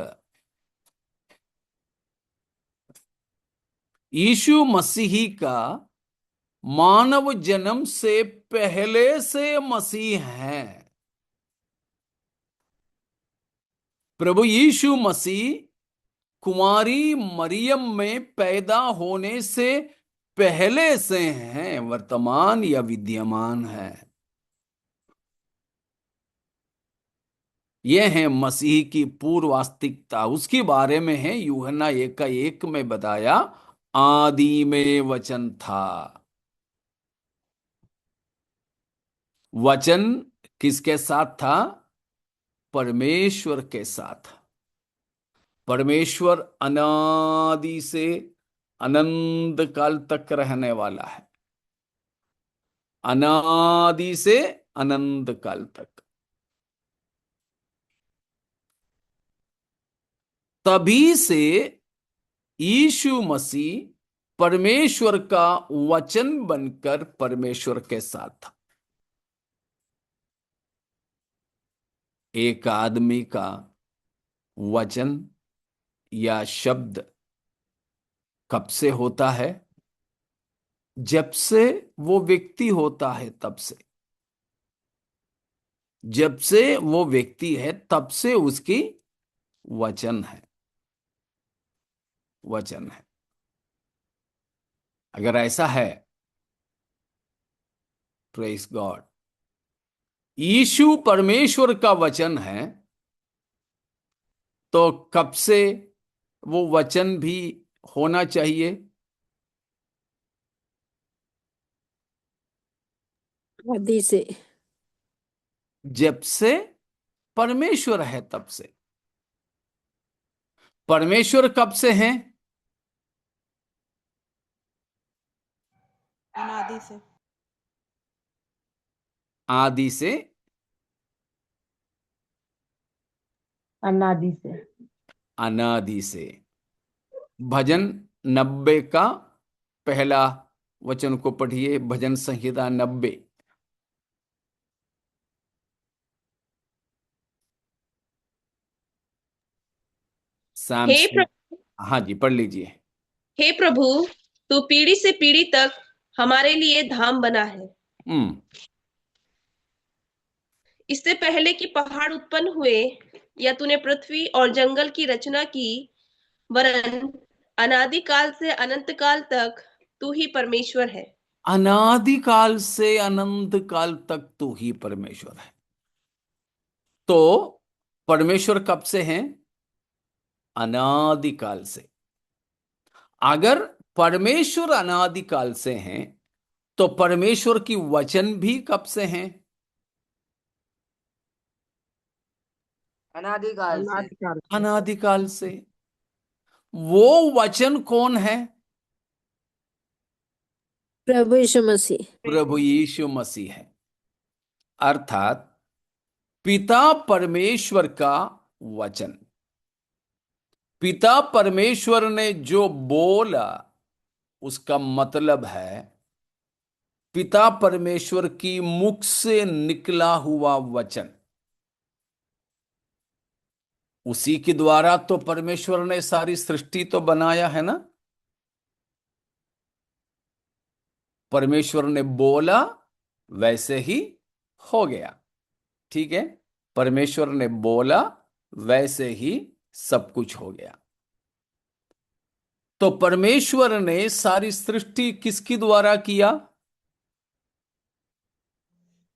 यीशु मसीह का मानव जन्म से पहले से मसीह है। प्रभु यीशु मसीह कुंवारी मरियम में पैदा होने से पहले से हैं, वर्तमान या विद्यमान है। यह है मसीह की पूर्वास्तिकता। उसके बारे में है यूहन्ना 1:1 में बताया, आदि में वचन था। वचन किसके साथ था? परमेश्वर के साथ। परमेश्वर अनादि से अनंत काल तक रहने वाला है, अनादि से अनंत काल तक। तभी से यीशु मसीह परमेश्वर का वचन बनकर परमेश्वर के साथ था। एक आदमी का वचन या शब्द कब से होता है? जब से वो व्यक्ति होता है, तब से। जब से वो व्यक्ति है तब से उसकी वचन है, वचन है। अगर ऐसा है, प्रेज गॉड, यीशु परमेश्वर का वचन है, तो कब से वो वचन भी होना चाहिए? आदि से। जब से परमेश्वर है तब से। परमेश्वर कब से हैं? अनादि से। आदि से, अनादि से। अनादि से। भजन 90 का पहला वचन को पढ़िए, भजन संहिता 90। हे सैमसन। प्रभु, हाँ जी, पढ़ लीजिए। हे प्रभु, तू पीढ़ी से पीढ़ी तक हमारे लिए धाम बना है। हम्म। इससे पहले कि पहाड़ उत्पन्न हुए या तूने पृथ्वी और जंगल की रचना की, वरन अनादिकाल से अनंत काल तक तू ही परमेश्वर है। अनादिकाल से अनंत काल तक तू ही परमेश्वर है। तो परमेश्वर कब से हैं? अनादिकाल से। अगर परमेश्वर अनादिकाल से हैं, तो परमेश्वर की वचन भी कब से हैं? अनादिकाल से। अनादिकाल से। अनादिकाल से। वो वचन कौन है? प्रभु यीशु मसीह। प्रभु यीशु मसीह है। अर्थात पिता परमेश्वर का वचन। पिता परमेश्वर ने जो बोला उसका मतलब है पिता परमेश्वर की मुख से निकला हुआ वचन। उसी के द्वारा तो परमेश्वर ने सारी सृष्टि तो बनाया है ना। परमेश्वर ने बोला, वैसे ही हो गया। ठीक है, परमेश्वर ने बोला, वैसे ही सब कुछ हो गया। तो परमेश्वर ने सारी सृष्टि किसके द्वारा किया?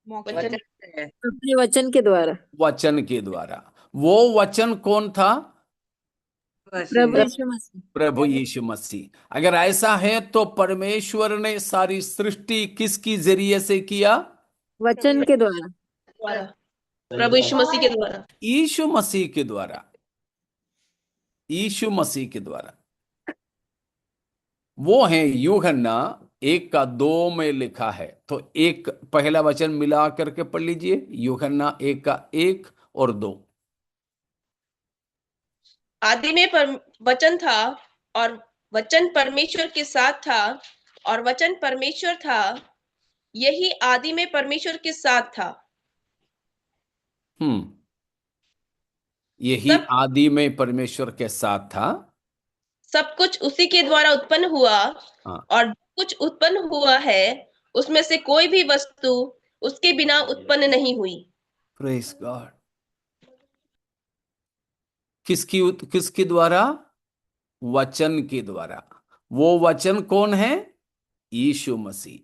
वचन से। अपने वचन के द्वारा। वचन के द्वारा। वो वचन कौन था? प्रभु मसीह। यीशु मसीह। प्रभु यीशु मसीह। अगर ऐसा है तो परमेश्वर ने सारी सृष्टि किसकी जरिए से किया? वचन के द्वारा। द्वारा, प्रभु यीशु मसीह के द्वारा। यीशु मसीह के द्वारा, यीशु मसीह के द्वारा। वो है यूहन्ना 1:2 में लिखा है। तो एक पहला वचन मिला करके पढ़ लीजिए, यूहन्ना 1:1 और 2। आदि में वचन था और वचन परमेश्वर के साथ था और वचन परमेश्वर था। यही आदि में परमेश्वर के साथ था। यही आदि में परमेश्वर के साथ था। सब कुछ उसी के द्वारा उत्पन्न हुआ और जो कुछ उत्पन्न हुआ है उसमें से कोई भी वस्तु उसके बिना उत्पन्न नहीं हुई। Praise God. किसके द्वारा? वचन के द्वारा। वो वचन कौन है? यीशु मसीह।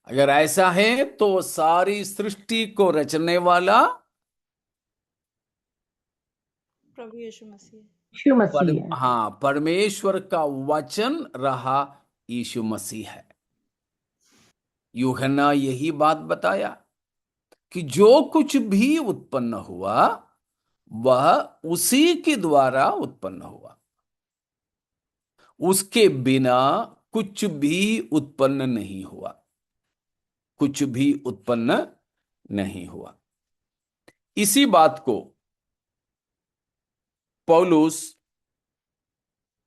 अगर ऐसा है तो सारी सृष्टि को रचने वाला प्रभु यीशु मसीह। यीशु मसीह है। हाँ, परमेश्वर का वचन रहा यीशु मसीह है। यूहन्ना यही बात बताया कि जो कुछ भी उत्पन्न हुआ वह उसी के द्वारा उत्पन्न हुआ, उसके बिना कुछ भी उत्पन्न नहीं हुआ, कुछ भी उत्पन्न नहीं हुआ। इसी बात को पौलुस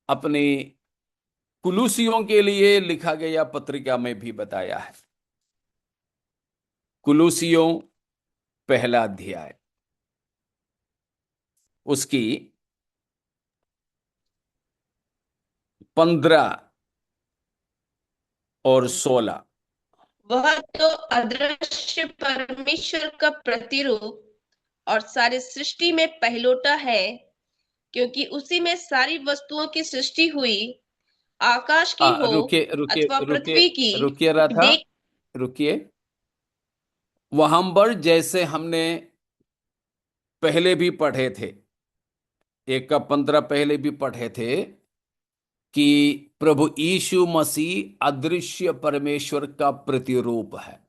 अपने कुलुसियों के लिए लिखा गया पत्रिका में भी बताया है। कुलुसियों 1 अध्याय उसकी 15 और 16। वह तो अदृश्य परमेश्वर का प्रतिरूप और सारी सृष्टि में पहलोटा है, क्योंकि उसी में सारी वस्तुओं की सृष्टि हुई, आकाश की हो रुकिए रुकिए अथवा रुकिए पृथ्वी की। रुकिए रहा था, रुकिए। वहां पर जैसे हमने पहले भी पढ़े थे, 1:15 पहले भी पढ़े थे कि प्रभु यीशु मसीह अदृश्य परमेश्वर का प्रतिरूप है।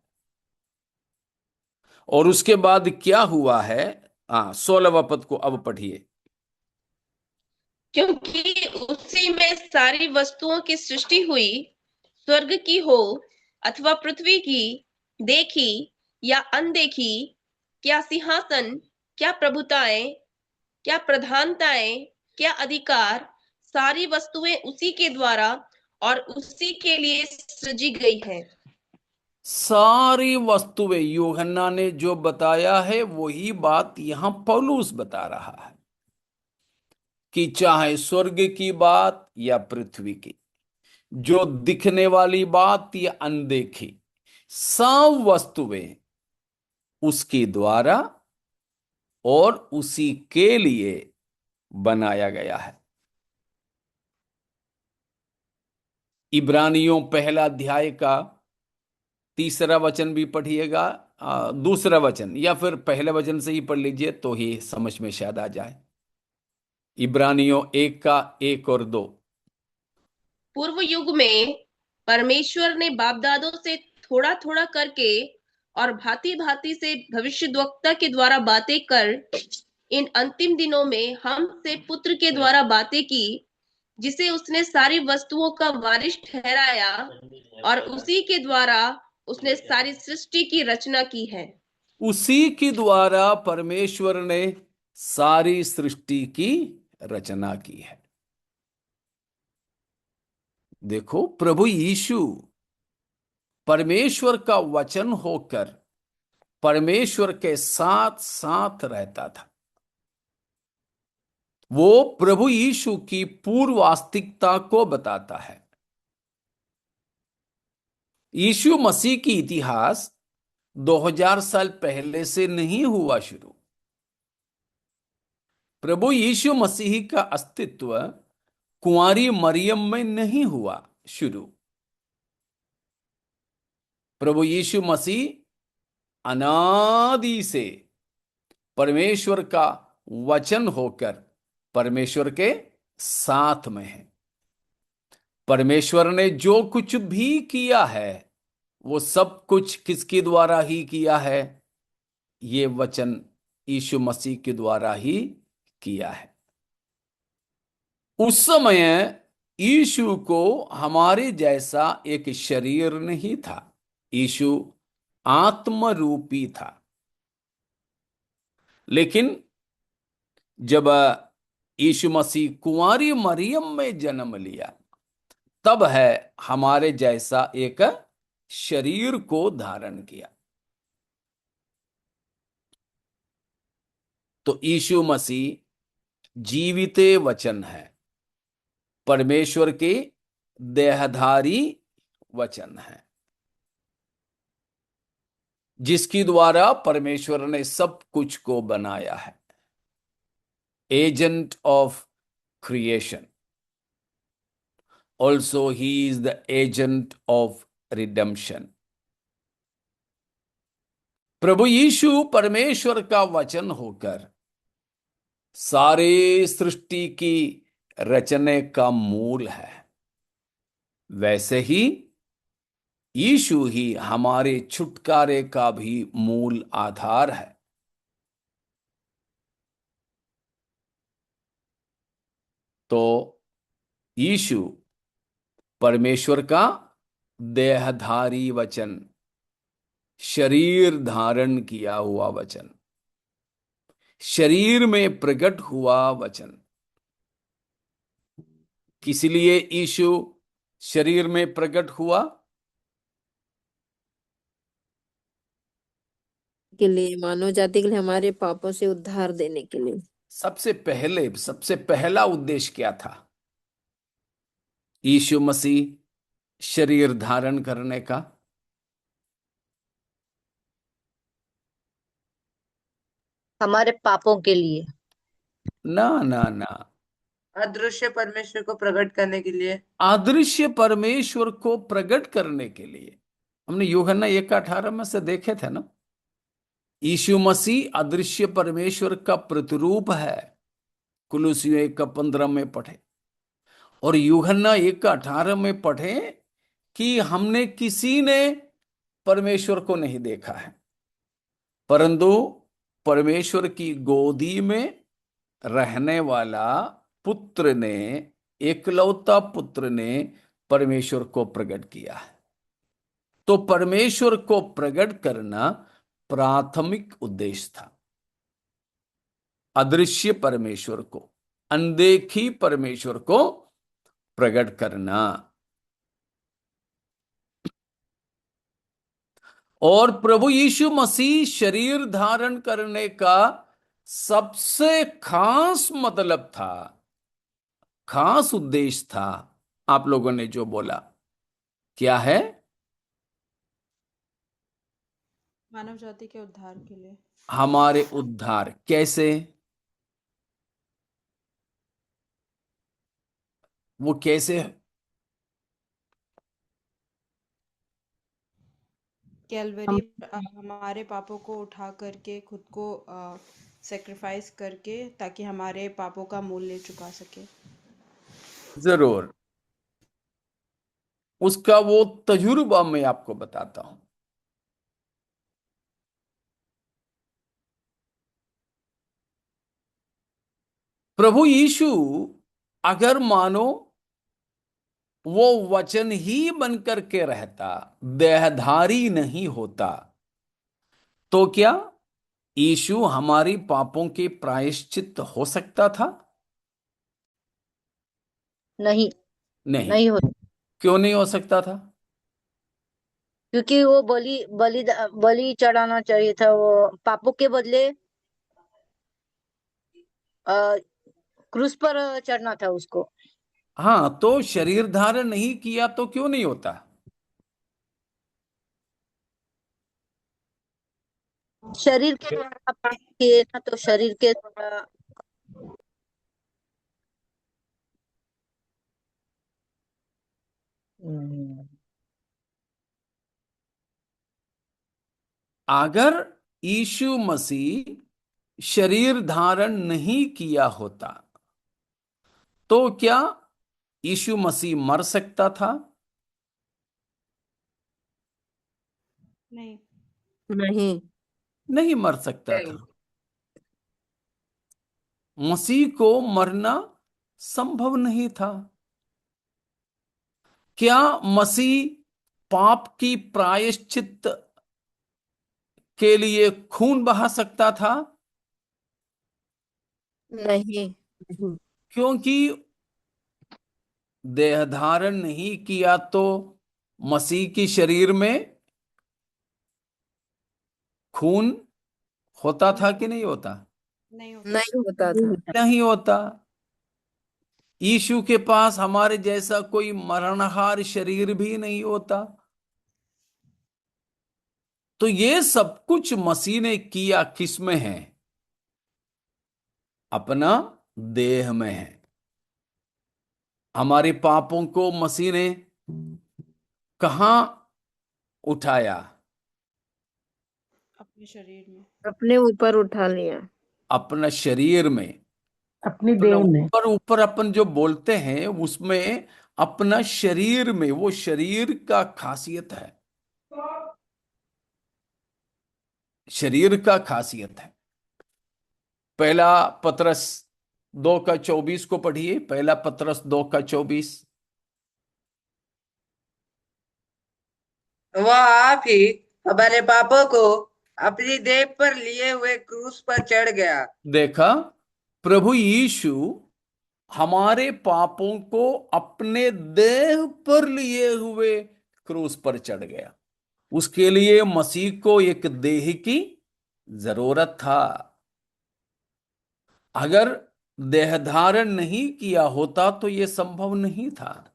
और उसके बाद क्या हुआ है? 16वां पद को अब पढ़िए। क्योंकि उसी में सारी वस्तुओं की सृष्टि हुई, स्वर्ग की हो अथवा पृथ्वी की, देखी या अनदेखी, क्या सिंहासन, क्या प्रभुताएं, क्या प्रधानताएं, क्या अधिकार, सारी वस्तुएं उसी के द्वारा और उसी के लिए सृजी गई हैं। सारी वस्तुएं यूहन्ना ने जो बताया है वही बात यहां पौलुस बता रहा है कि चाहे स्वर्ग की बात या पृथ्वी की, जो दिखने वाली बात या अनदेखी, सब वस्तुएं उसके द्वारा और उसी के लिए बनाया गया है। इब्रानियों 1 अध्याय का 3 वचन भी पढ़िएगा, दूसरा वचन या फिर पहले वचन से ही पढ़ लीजिए तो ही समझ में शायद आ जाए। इब्रानियों 1 और 2। पूर्व युग में परमेश्वर ने बाप दादों से थोड़ा थोड़ा करके और भांति भांति से भविष्यद्वक्ता के द्वारा बातें कर इन अंतिम दिनों में हम से पुत्र के द्वारा बातें की, जिसे उसने सारी वस्तुओं का वारिस ठहराया और उसी के द्वारा उसने सारी सृष्टि की रचना की है। उसी के द्वारा परमेश्वर ने सारी सृष्टि की रचना की है। देखो, प्रभु यीशु परमेश्वर का वचन होकर परमेश्वर के साथ साथ रहता था। वो प्रभु यीशु की पूर्व वास्तविकता को बताता है। यीशु मसीह की इतिहास 2000 साल पहले से नहीं हुआ शुरू। प्रभु यीशु मसीह का अस्तित्व कुंवारी मरियम में नहीं हुआ शुरू। प्रभु यीशु मसीह अनादि से परमेश्वर का वचन होकर परमेश्वर के साथ में है। परमेश्वर ने जो कुछ भी किया है वो सब कुछ किसके द्वारा ही किया है? ये वचन यीशु मसीह के द्वारा ही किया है। उस समय यीशु को हमारे जैसा एक शरीर नहीं था। यीशु आत्म रूपी था। लेकिन जब यीशु मसीह कुंवारी मरियम में जन्म लिया, तब है हमारे जैसा एक शरीर को धारण किया। तो यीशु मसीह जीवित वचन है, परमेश्वर के देहधारी वचन है, जिसकी द्वारा परमेश्वर ने सब कुछ को बनाया है। Agent of creation, also he is the agent of redemption. प्रभु यीशु परमेश्वर का वचन होकर सारे सृष्टि की रचने का मूल है, वैसे ही यीशु ही हमारे छुटकारे का भी मूल आधार है। तो यीशु परमेश्वर का देहधारी वचन, शरीर धारण किया हुआ वचन, शरीर में प्रकट हुआ वचन। किस लिए यीशु शरीर में प्रकट हुआ? के लिए, मानव जाति के लिए, हमारे पापों से उद्धार देने के लिए। सबसे पहला उद्देश्य क्या था यीशु मसीह शरीर धारण करने का? हमारे पापों के लिए। ना ना ना, अदृश्य परमेश्वर को प्रकट करने के लिए। अदृश्य परमेश्वर को प्रकट करने के लिए। हमने यूहन्ना 1:18 में से देखे थे ना, यीशु मसीह अदृश्य परमेश्वर का प्रतिरूप है। कुलुसियों 1:15 में पढ़े, और यूहन्ना 1:18 में पढ़े कि हमने किसी ने परमेश्वर को नहीं देखा है, परंतु परमेश्वर की गोदी में रहने वाला पुत्र ने, एकलौता पुत्र ने परमेश्वर को प्रकट किया है। तो परमेश्वर को प्रकट करना प्राथमिक उद्देश्य था। अदृश्य परमेश्वर को, अनदेखी परमेश्वर को प्रकट करना। और प्रभु यीशु मसीह शरीर धारण करने का सबसे खास मतलब था, खास उद्देश्य था, आप लोगों ने जो बोला, क्या है? मानव जाति के उद्धार के लिए। हमारे उद्धार। कैसे? वो कैसे? कैलवरी हमारे पापों को उठा करके, खुद को सेक्रीफाइस करके, ताकि हमारे पापों का मूल्य चुका सके। जरूर, उसका वो तजुर्बा मैं आपको बताता हूं। प्रभु यीशु अगर मानो वो वचन ही बनकर के रहता, देहधारी नहीं होता, तो क्या यीशु हमारी पापों के प्रायश्चित हो सकता था? नहीं, नहीं। नहीं हो, क्यों नहीं हो सकता था? क्योंकि वो बलि बलि बलि चढ़ाना चाहिए था। वो पापों के बदले क्रूस पर चढ़ना था उसको। हाँ, तो शरीर धारण नहीं किया तो क्यों नहीं होता? शरीर के द्वारा पाप किए ना, तो शरीर के द्वारा। हम्म, अगर यीशु मसीह शरीर धारण नहीं किया होता, तो क्या यीशु मसीह मर सकता था? नहीं। नहीं। नहीं मर सकता नहीं। था। मसीह को मरना संभव नहीं था। क्या मसीह पाप की प्रायश्चित के लिए खून बहा सकता था? नहीं। क्योंकि देह धारण नहीं किया तो मसीह की शरीर में खून होता था कि नहीं होता? नहीं होता। नहीं होता था। नहीं होता। यीशु के पास हमारे जैसा कोई मरणहार शरीर भी नहीं होता। तो ये सब कुछ मसीह ने किया किस में है? अपना देह में है। हमारे पापों को मसीह ने कहां उठाया? अपने शरीर में। अपने ऊपर उठा लिया। अपना शरीर में। अपनी अपना देह में। ऊपर ऊपर अपन जो बोलते हैं उसमें अपना शरीर में, वो शरीर का खासियत है। शरीर का खासियत है। पहला पतरस 2:24 को पढ़िए। पहला पतरस 2:24। वह आप ही हमारे पापों को अपनी देह पर लिए हुए क्रूस पर चढ़ गया। देखा, प्रभु यीशु हमारे पापों को अपने देह पर लिए हुए क्रूस पर चढ़ गया। उसके लिए मसीह को एक देह की जरूरत था। अगर देह धारण नहीं किया होता तो यह संभव नहीं था।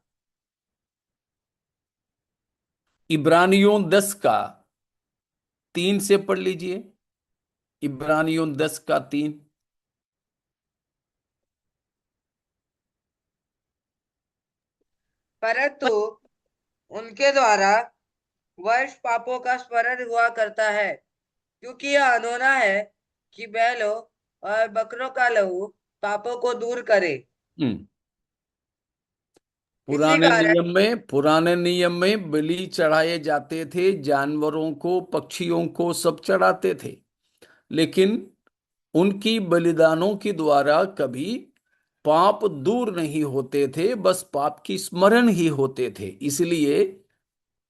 इब्रानियों 10:3 से पढ़ लीजिए। इब्रानियों 10:3। परंतु उनके द्वारा वर्ष पापों का स्मरण हुआ करता है, क्योंकि यह अनहोना है कि बैलों और बकरों का लहू पापों को दूर करे। हम्म। इसी कारण पुराने नियम में बलि चढ़ाए जाते थे, जानवरों को, पक्षियों को सब चढ़ाते थे। लेकिन उनकी बलिदानों के द्वारा कभी पाप दूर नहीं होते थे, बस पाप की स्मरण ही होते थे। इसलिए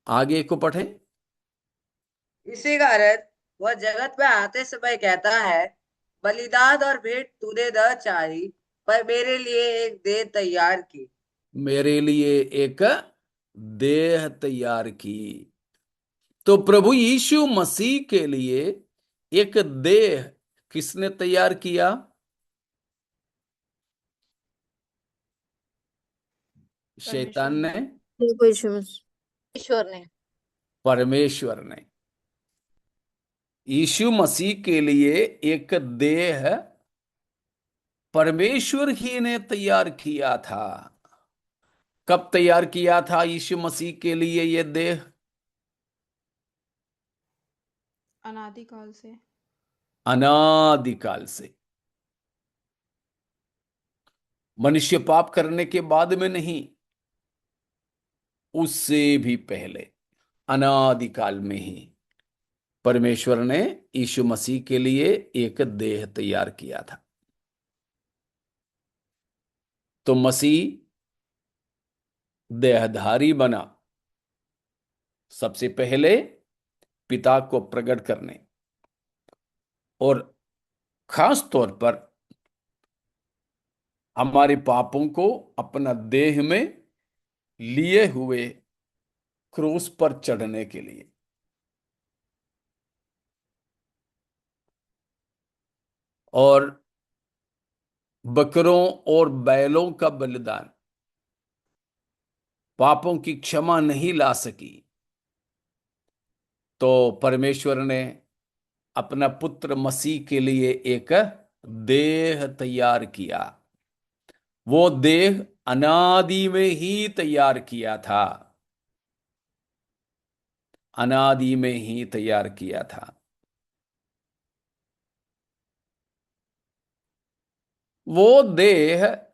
आगे को पढ़ें। इसी कारण वह जगत में आते समय कहता है, बलिदान और भेंट तूने न चाही, पर मेरे लिए एक देह तैयार की। मेरे लिए एक देह तैयार की। तो प्रभु यीशु मसीह के लिए एक देह किसने तैयार किया? परमेश्वर शैतान ने। ने? प्रभु यीशु मसीह। ईश्वर ने। परमेश्वर ने। यीशु मसीह के लिए एक देह परमेश्वर ही ने तैयार किया था। कब तैयार किया था यीशु मसीह के लिए यह देह? अनादिकाल से। अनादिकाल से। मनुष्य पाप करने के बाद में नहीं, उससे भी पहले अनादिकाल में ही परमेश्वर ने यीशु मसीह के लिए एक देह तैयार किया था। तो मसीह देहधारी बना सबसे पहले पिता को प्रकट करने, और खास तौर पर हमारे पापों को अपना देह में लिए हुए क्रूस पर चढ़ने के लिए। और बकरों और बैलों का बलिदान पापों की क्षमा नहीं ला सकी, तो परमेश्वर ने अपना पुत्र मसीह के लिए एक देह तैयार किया। वो देह अनादि में ही तैयार किया था। अनादि में ही तैयार किया था। वो देह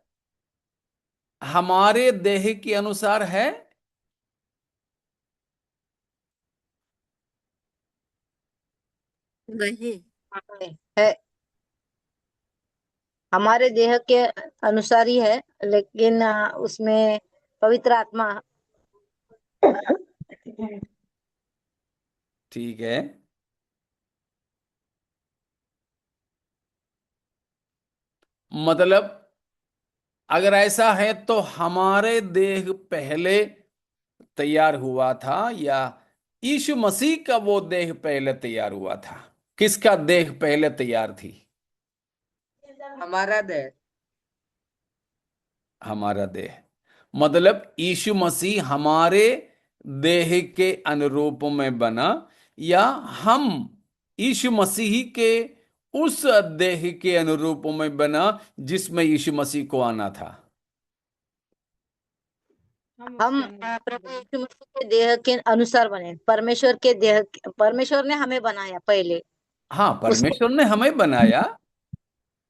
हमारे देह के अनुसार है? नहीं। है, हमारे देह के अनुसार ही है, लेकिन उसमें पवित्र आत्मा। ठीक है। मतलब अगर ऐसा है तो हमारे देह पहले तैयार हुआ था, या यीशु मसीह का वो देह पहले तैयार हुआ था? किसका देह पहले तैयार थी? हमारा देह। हमारा देह। मतलब यीशु मसीह हमारे देह के अनुरूप में बना, या हम यीशु मसीह के उस देह के अनुरूप में बना जिसमें यीशु मसीह को आना था? हम हम उसके अनुसार प्रभु बने। यीशु मसीह के देह के अनुसार बने, परमेश्वर के देह, परमेश्वर ने हमें बनाया पहले। हाँ, उसके परमेश्वर ने हमें बनाया,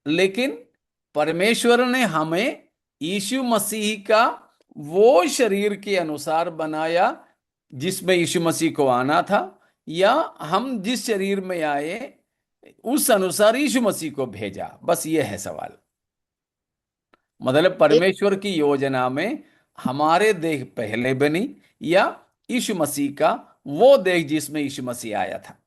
लेकिन परमेश्वर ने हमें यीशु मसीह का वो शरीर के अनुसार बनाया जिसमें यीशु मसीह को आना था, या हम जिस शरीर में आए उस अनुसार यीशु मसीह को भेजा? बस ये है सवाल। मतलब एक परमेश्वर की योजना में हमारे देह पहले बनी, या यीशु मसीह का वो देह जिसमें यीशु मसीह आया था?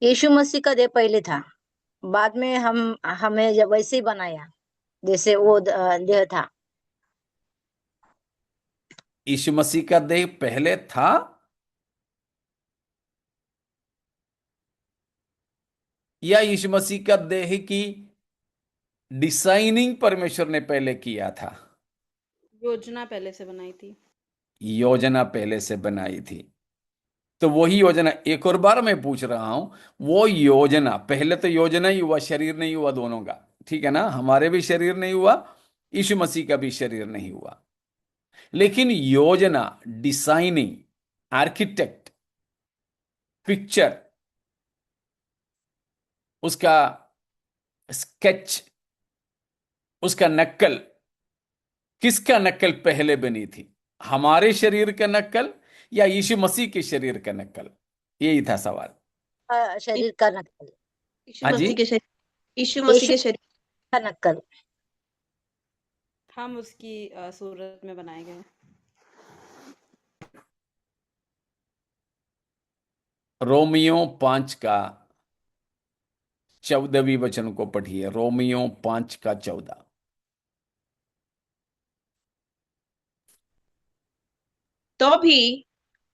यीशु मसीह का देह पहले था, बाद में हम हमें जब वैसे ही बनाया जैसे वो देह था। यीशु मसीह का देह पहले था, या यीशु मसीह का देह की डिजाइनिंग परमेश्वर ने पहले किया था? योजना पहले से बनाई थी। योजना पहले से बनाई थी। तो वही योजना एक और बार मैं पूछ रहा हूं, वो योजना पहले तो योजना ही हुआ, शरीर नहीं हुआ दोनों का। ठीक है ना, हमारे भी शरीर नहीं हुआ, यीशु मसीह का भी शरीर नहीं हुआ। लेकिन योजना, डिजाइनिंग, आर्किटेक्ट, पिक्चर, उसका स्केच, उसका नक्कल, किसका नक्कल पहले बनी थी? हमारे शरीर का नक्कल या यीशु मसीह के शरीर का नक्कल? यही था सवाल। शरीर का नकल। यीशु हाँ जी। मसीह के शरीर, यीशु मसीह यीशु के शरीर। का नकल। हम उसकी सूरत में बनाए गए। रोमियो 5 का 14वीं वचन को पढ़िए। रोमियो 5 का 14। तो भी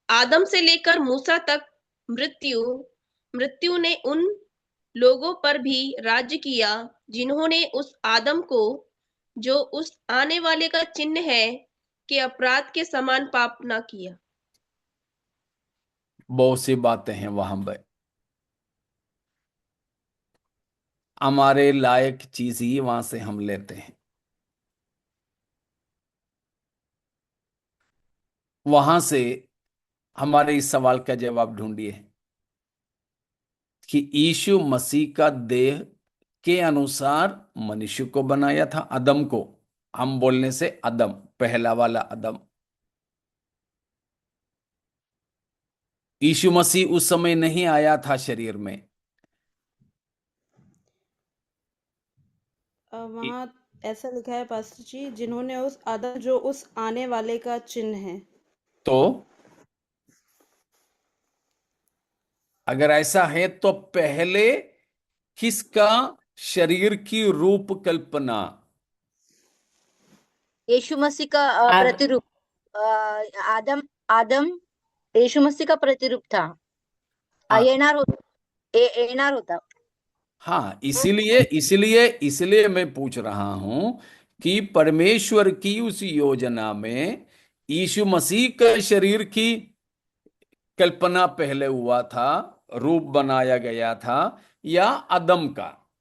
आदम से लेकर मूसा तक मृत्यु मृत्यु ने उन लोगों पर भी राज्य किया जिन्होंने उस आदम को, जो उस आने वाले का चिन्ह है, के अपराध के समान पाप न किया। बहुत सी बातें हैं वहां पर, हमारे लायक चीज ही वहां से हम लेते हैं। वहां से हमारे इस सवाल का जवाब ढूंढिए कि यीशु मसीह का देह के अनुसार मनुष्य को बनाया था, अदम को। हम बोलने से अदम, पहला वाला अदम। यीशु मसीह उस समय नहीं आया था शरीर में। इ- वहाँ ऐसा लिखा है पास्टर जी, जिन्होंने उस आदम, जो उस आने वाले का चिन्ह है। तो अगर ऐसा है तो पहले किसका शरीर की रूप कल्पना? यीशु मसीह का प्रतिरूप। आदम आदम यीशु मसीह का प्रतिरूप था। हाँ, एनार होता, एनार होता। हाँ, इसीलिए इसीलिए इसीलिए मैं पूछ रहा हूं कि परमेश्वर की उस योजना में यीशु मसीह के शरीर की कल्पना पहले हुआ था, रूप बनाया गया था, या अदम का?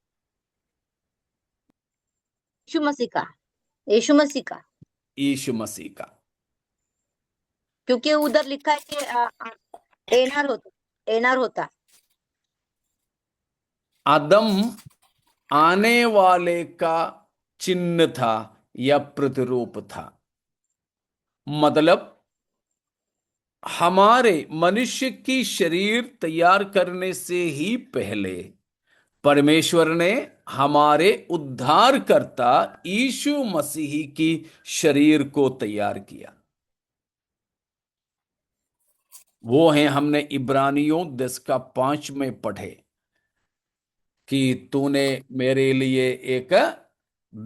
यीशु मसीह का, यीशु मसीह का। यीशु मसीह का। क्योंकि उधर लिखा है कि एनार होता, एनार होता। अदम आने वाले का चिन्ह था या प्रतिरूप था? मतलब हमारे मनुष्य की शरीर तैयार करने से ही पहले परमेश्वर ने हमारे उद्धारकर्ता यीशु मसीह की शरीर को तैयार किया। वो है, हमने इब्रानियों 10:5 में पढ़े कि तूने मेरे लिए एक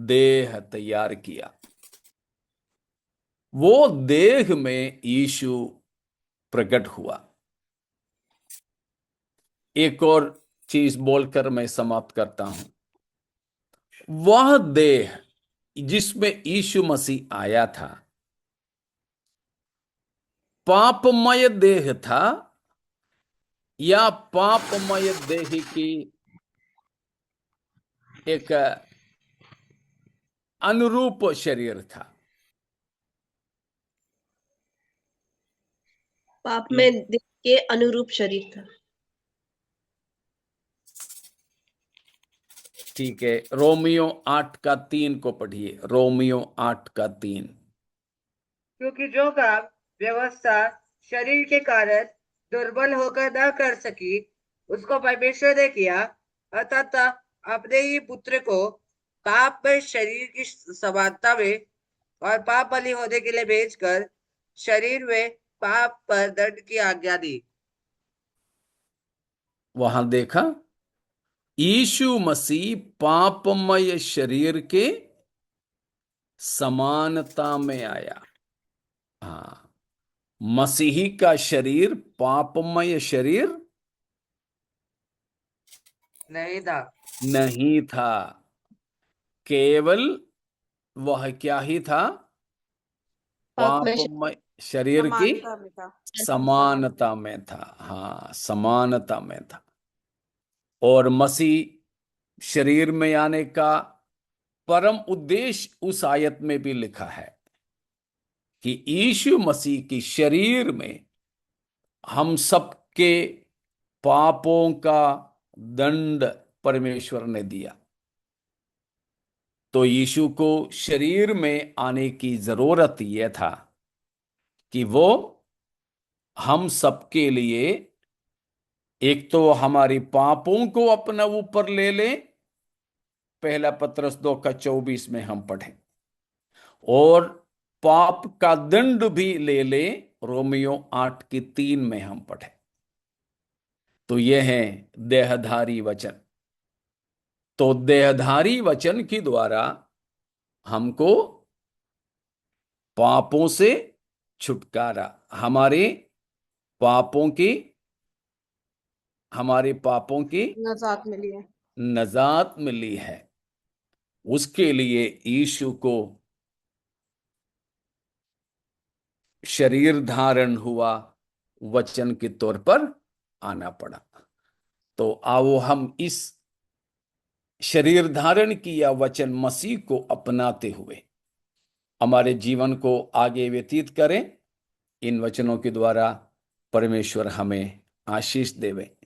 देह तैयार किया। वो देह में यीशु प्रकट हुआ। एक और चीज बोलकर मैं समाप्त करता हूं। वह देह जिसमें यीशु मसीह आया था, पापमय देह था या पापमय देह की एक अनुरूप शरीर था? पाप में देह के अनुरूप शरीर था। ठीक है, रोमियो 8:3 को पढ़िए। रोमियो 8:3। क्योंकि जो काम व्यवस्था शरीर के कारण दुर्बल होकर न कर सकी, उसको परमेश्वर ने किया, अर्थात अपने ही पुत्र को पाप में शरीर की समानता में और पाप बलि होने के लिए भेजकर शरीर में पाप पर दंड की आज्ञा दी। वहां देखा, यीशु मसीह पापमय शरीर के समानता में आया। हाँ, मसीही का शरीर पापमय शरीर नहीं था। नहीं था। केवल वह क्या ही था? पाप में पापमय शरीर की समानता में था। समानता में था। हाँ, समानता में था। और मसीह शरीर में आने का परम उद्देश्य उस आयत में भी लिखा है कि यीशु मसीह की शरीर में हम सबके पापों का दंड परमेश्वर ने दिया। तो यीशु को शरीर में आने की जरूरत यह था कि वो हम सबके लिए एक तो हमारी पापों को अपना ऊपर ले ले, पहला पत्रस 2:24 में हम पढ़े, और पाप का दंड भी ले ले, रोमियो 8:3 में हम पढ़े। तो यह है देहधारी वचन। तो देहधारी वचन के द्वारा हमको पापों से छुटकारा, पापों की हमारे पापों की नजात मिली है। नजात मिली है। उसके लिए यीशु को शरीर धारण हुआ वचन के तौर पर आना पड़ा। तो आओ हम इस शरीर धारण किया वचन मसीह को अपनाते हुए हमारे जीवन को आगे व्यतीत करें। इन वचनों के द्वारा परमेश्वर हमें आशीष देवे।